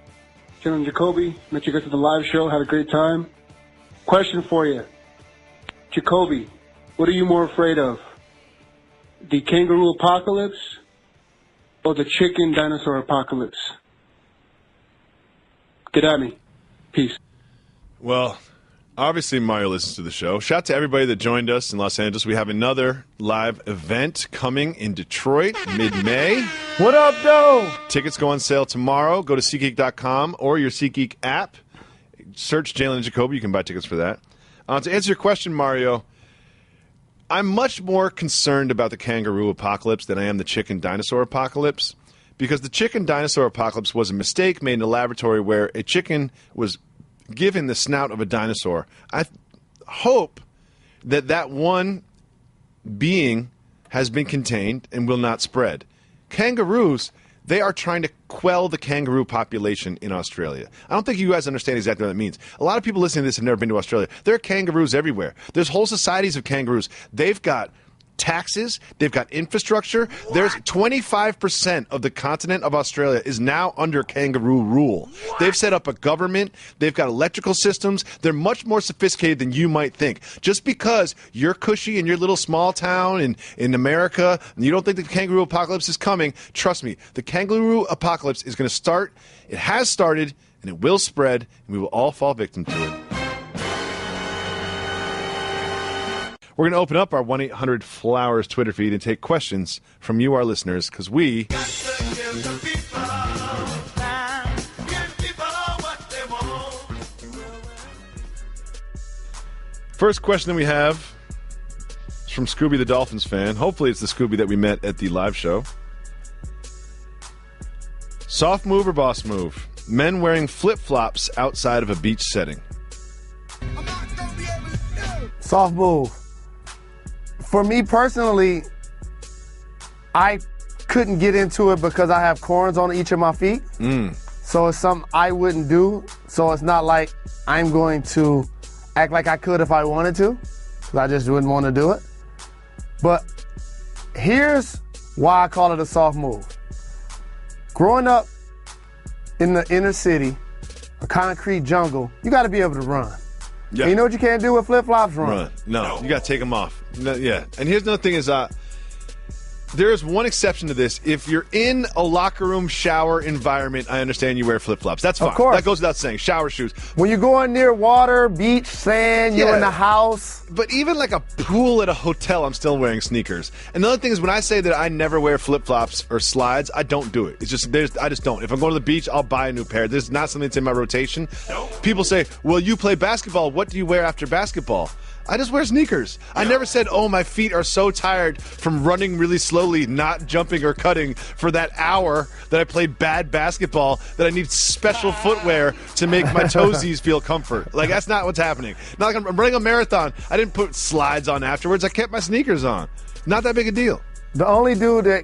Jalen Jacoby. Met you guys at the live show. Had a great time. Question for you. Jacoby, what are you more afraid of? The kangaroo apocalypse or the chicken dinosaur apocalypse? Get at me. Peace. Well, obviously Mario listens to the show. Shout out to everybody that joined us in Los Angeles. We have another live event coming in Detroit mid-May. What up, though? Tickets go on sale tomorrow. Go to SeatGeek.com or your SeatGeek app. Search Jalen Jacoby. You can buy tickets for that. To answer your question, Mario, I'm much more concerned about the kangaroo apocalypse than I am the chicken dinosaur apocalypse, because the chicken dinosaur apocalypse was a mistake made in a laboratory where a chicken was given the snout of a dinosaur. I hope that that one being has been contained and will not spread. Kangaroos, they are trying to quell the kangaroo population in Australia. I don't think you guys understand exactly what that means. A lot of people listening to this have never been to Australia. There are kangaroos everywhere. There's whole societies of kangaroos. They've got taxes, they've got infrastructure. What? There's 25% of the continent of Australia is now under kangaroo rule. What? They've set up a government, they've got electrical systems. They're much more sophisticated than you might think. Just because you're cushy in your little small town in America and you don't think the kangaroo apocalypse is coming, trust me, the kangaroo apocalypse is going to start. It has started, and it will spread, and we will all fall victim to it. We're going to open up our 1-800-FLOWERS Twitter feed and take questions from you, our listeners, because we... First question that we have is from Scooby the Dolphins fan. Hopefully it's the Scooby that we met at the live show. Soft move or boss move? Men wearing flip-flops outside of a beach setting. Soft move. For me personally, I couldn't get into it because I have corns on each of my feet. So it's something I wouldn't do. So it's not like I'm going to act like I could if I wanted to, because I just wouldn't want to do it. But here's why I call it a soft move. Growing up in the inner city, a concrete jungle, you got to be able to run. Yeah. And you know what you can't do with flip-flops? Run. No, you got to take them off. No, yeah. And here's another thing is there is one exception to this. If you're in a locker room shower environment, I understand you wear flip-flops. That's fine. Of course. That goes without saying. Shower shoes. When you're going near water, beach, sand, you're in the house. But even like a pool at a hotel, I'm still wearing sneakers. Another thing is when I say that I never wear flip-flops or slides, I don't do it. It's just I just don't. If I'm going to the beach, I'll buy a new pair. This is not something that's in my rotation. People say, well, you play basketball. What do you wear after basketball? I just wear sneakers. I never said, oh, my feet are so tired from running really slowly, not jumping or cutting for that hour that I played bad basketball that I need special footwear to make my toesies feel comfort. Like, that's not what's happening. Not like I'm running a marathon. I didn't put slides on afterwards. I kept my sneakers on. Not that big a deal. The only dude that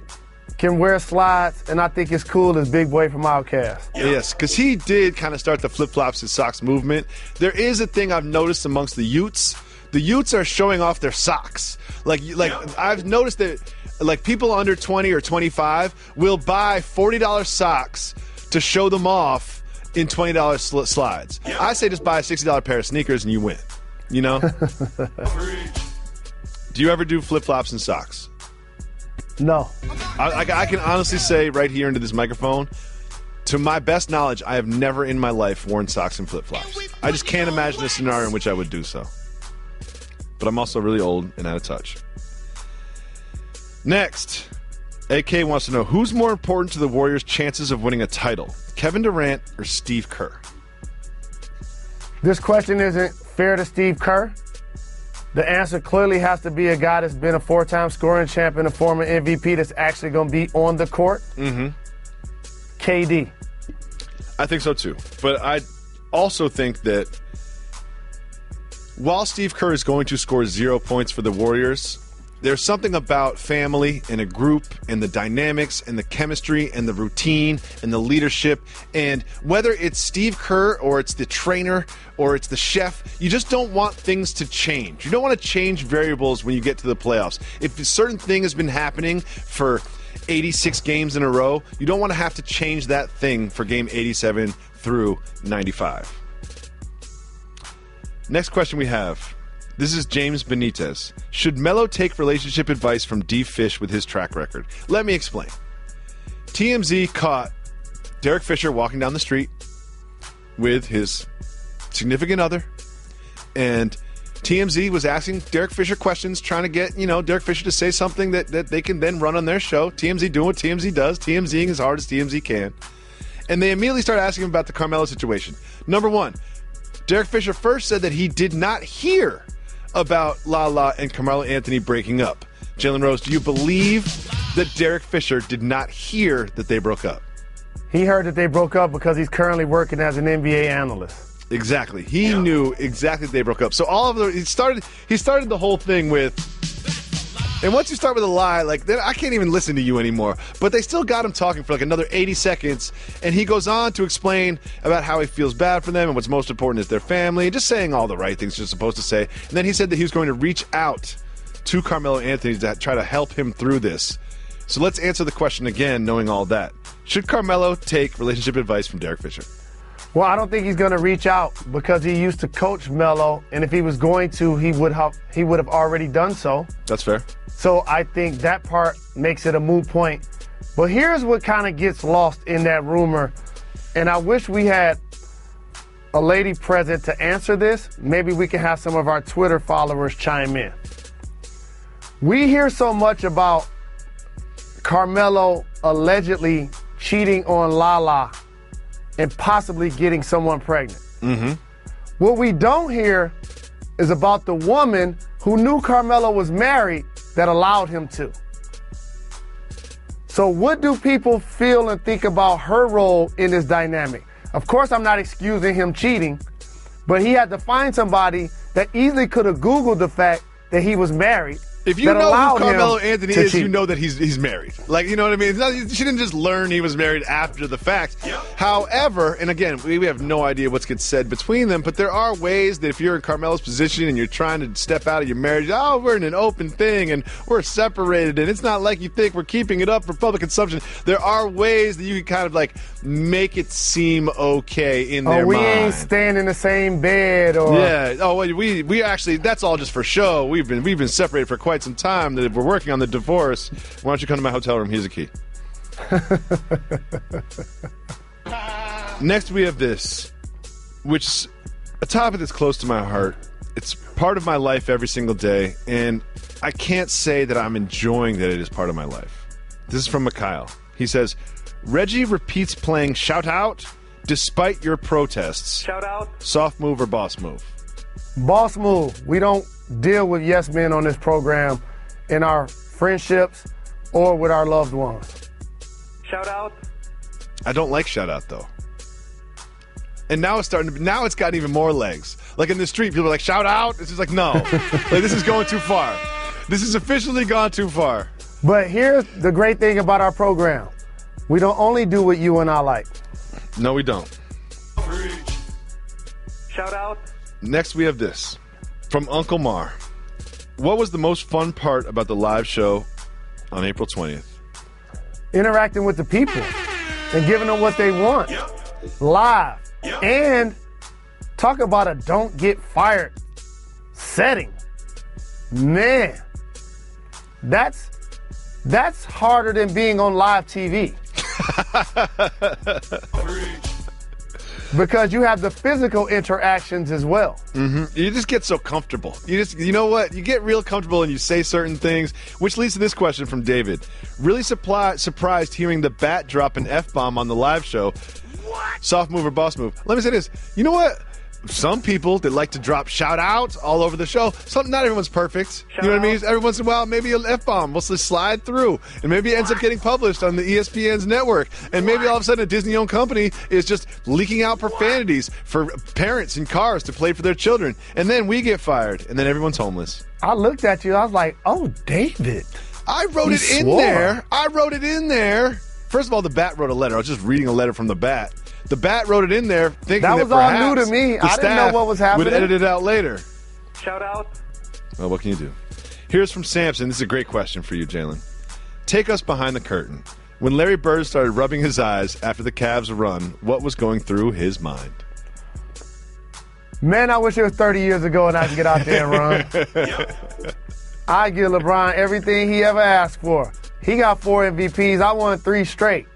can wear slides and I think it's cool is Big Boy from Outkast. Yes, because he did kind of start the flip-flops and socks movement. There is a thing I've noticed amongst the Utes. The Utes are showing off their socks. Like I've noticed that like people under 20 or 25 will buy $40 socks to show them off in $20 slides. I say just buy a $60 pair of sneakers and you win. You know? Do you ever do flip-flops and socks? No. I can honestly say right here into this microphone, to my best knowledge, I have never in my life worn socks and flip-flops. I just can't imagine a scenario in which I would do so. But I'm also really old and out of touch. Next, AK wants to know, who's more important to the Warriors' chances of winning a title, Kevin Durant or Steve Kerr? This question isn't fair to Steve Kerr. The answer clearly has to be a guy that's been a 4-time scoring champion, a former MVP that's actually going to be on the court. Mm-hmm. KD. I think so too. But I also think that while Steve Kerr is going to score 0 points for the Warriors, there's something about family and a group and the dynamics and the chemistry and the routine and the leadership. And whether it's Steve Kerr or it's the trainer or it's the chef, you just don't want things to change. You don't want to change variables when you get to the playoffs. If a certain thing has been happening for 86 games in a row, you don't want to have to change that thing for game 87 through 95. Next question we have. This is James Benitez. Should Melo take relationship advice from D. Fish with his track record? Let me explain. TMZ caught Derek Fisher walking down the street with his significant other, and TMZ was asking Derek Fisher questions, trying to get, Derek Fisher to say something that they can then run on their show. TMZ doing what TMZ does, TMZing as hard as TMZ can. And they immediately started asking him about the Carmelo situation. Number one, Derek Fisher first said that he did not hear about Lala and Carmelo Anthony breaking up. Jalen Rose, do you believe that Derek Fisher did not hear that they broke up? He heard that they broke up because he's currently working as an NBA analyst. Exactly. He knew exactly that they broke up. So all of he started the whole thing with, and once you start with a lie, then I can't even listen to you anymore. But they still got him talking for another 80 seconds, and he goes on to explain about how he feels bad for them and what's most important is their family, and just saying all the right things you're supposed to say. And then he said that he was going to reach out to Carmelo Anthony to try to help him through this. So let's answer the question again, knowing all that. Should Carmelo take relationship advice from Derek Fisher? Well, I don't think he's going to reach out because he used to coach Melo, and if he was going to, he would have already done so. That's fair. So I think that part makes it a moot point. But here's what kind of gets lost in that rumor, and I wish we had a lady present to answer this. Maybe we can have some of our Twitter followers chime in. We hear so much about Carmelo allegedly cheating on Lala and possibly getting someone pregnant. Mm-hmm. What we don't hear is about the woman who knew Carmelo was married that allowed him to. So what do people feel and think about her role in this dynamic? Of course, I'm not excusing him cheating, but he had to find somebody that easily could have Googled the fact that he was married. If you know who Carmelo Anthony is, you know that he's married. You know what I mean? She didn't just learn he was married after the fact. Yep. However, and again, we have no idea what's gets said between them, but there are ways that if you're in Carmelo's position and you're trying to step out of your marriage, we're in an open thing and we're separated and it's not like you think we're keeping it up for public consumption. There are ways that you can kind of make it seem okay in their mind. We ain't staying in the same bed or... Yeah. We actually, that's all just for show. We've been separated for quite some time that we're working on the divorce. Why don't you come to my hotel room? Here's a key. Next we have this, which is a topic that's close to my heart. It's part of my life every single day, and I can't say that I'm enjoying that it is part of my life. This is from Mikhail. He says, Reggie repeats playing Shout Out despite your protests. Shout out. Soft move or boss move? Boss move. We don't deal with yes men on this program in our friendships or with our loved ones. Shout out. I don't like shout out though. And now it's gotten even more legs. In the street, people are like, shout out. It's just no. This is going too far. This has officially gone too far. But here's the great thing about our program. We don't only do what you and I like. No, we don't. Shout out. Next, we have this from Uncle Mar. What was the most fun part about the live show on April 20th? Interacting with the people and giving them what they want. Live. And talk about a don't get fired setting. Man, that's harder than being on live TV. Because you have the physical interactions as well. Mm-hmm. You just get so comfortable. You know what? You get real comfortable and you say certain things, which leads to this question from David. Really surprised hearing the bat drop an F-bomb on the live show. What? Soft move or boss move? Let me say this. You know what? Some people that like to drop shout-outs all over the show. Not everyone's perfect. You know what I mean? Every once in a while, maybe an F-bomb will just slide through, and maybe it ends up getting published on the ESPN's network. And maybe all of a sudden a Disney-owned company is just leaking out profanities for parents in cars to play for their children. And then we get fired, and then everyone's homeless. I looked at you. I was like, oh, David. I wrote it in there. First of all, the bat wrote a letter. I was just reading a letter from the bat. The bat wrote it in there thinking that was all new to me. I didn't know what was happening. Would edit it out later. Shout out. Well, what can you do? Here's from Samson. This is a great question for you, Jalen. Take us behind the curtain. When Larry Bird started rubbing his eyes after the Cavs run, what was going through his mind? Man, I wish it was 30 years ago and I could get out there and run. I give LeBron everything he ever asked for. He got 4 MVPs. I won 3 straight.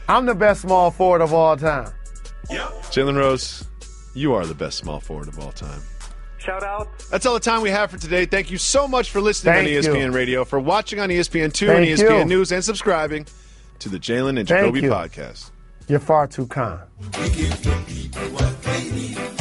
I'm the best small forward of all time. Yep. Jalen Rose, you are the best small forward of all time. Shout out. That's all the time we have for today. Thank you so much for listening on ESPN Radio, for watching on ESPN2 and ESPN News, and subscribing to the Jalen and Jacoby podcast. You're far too kind. We give the people what they need.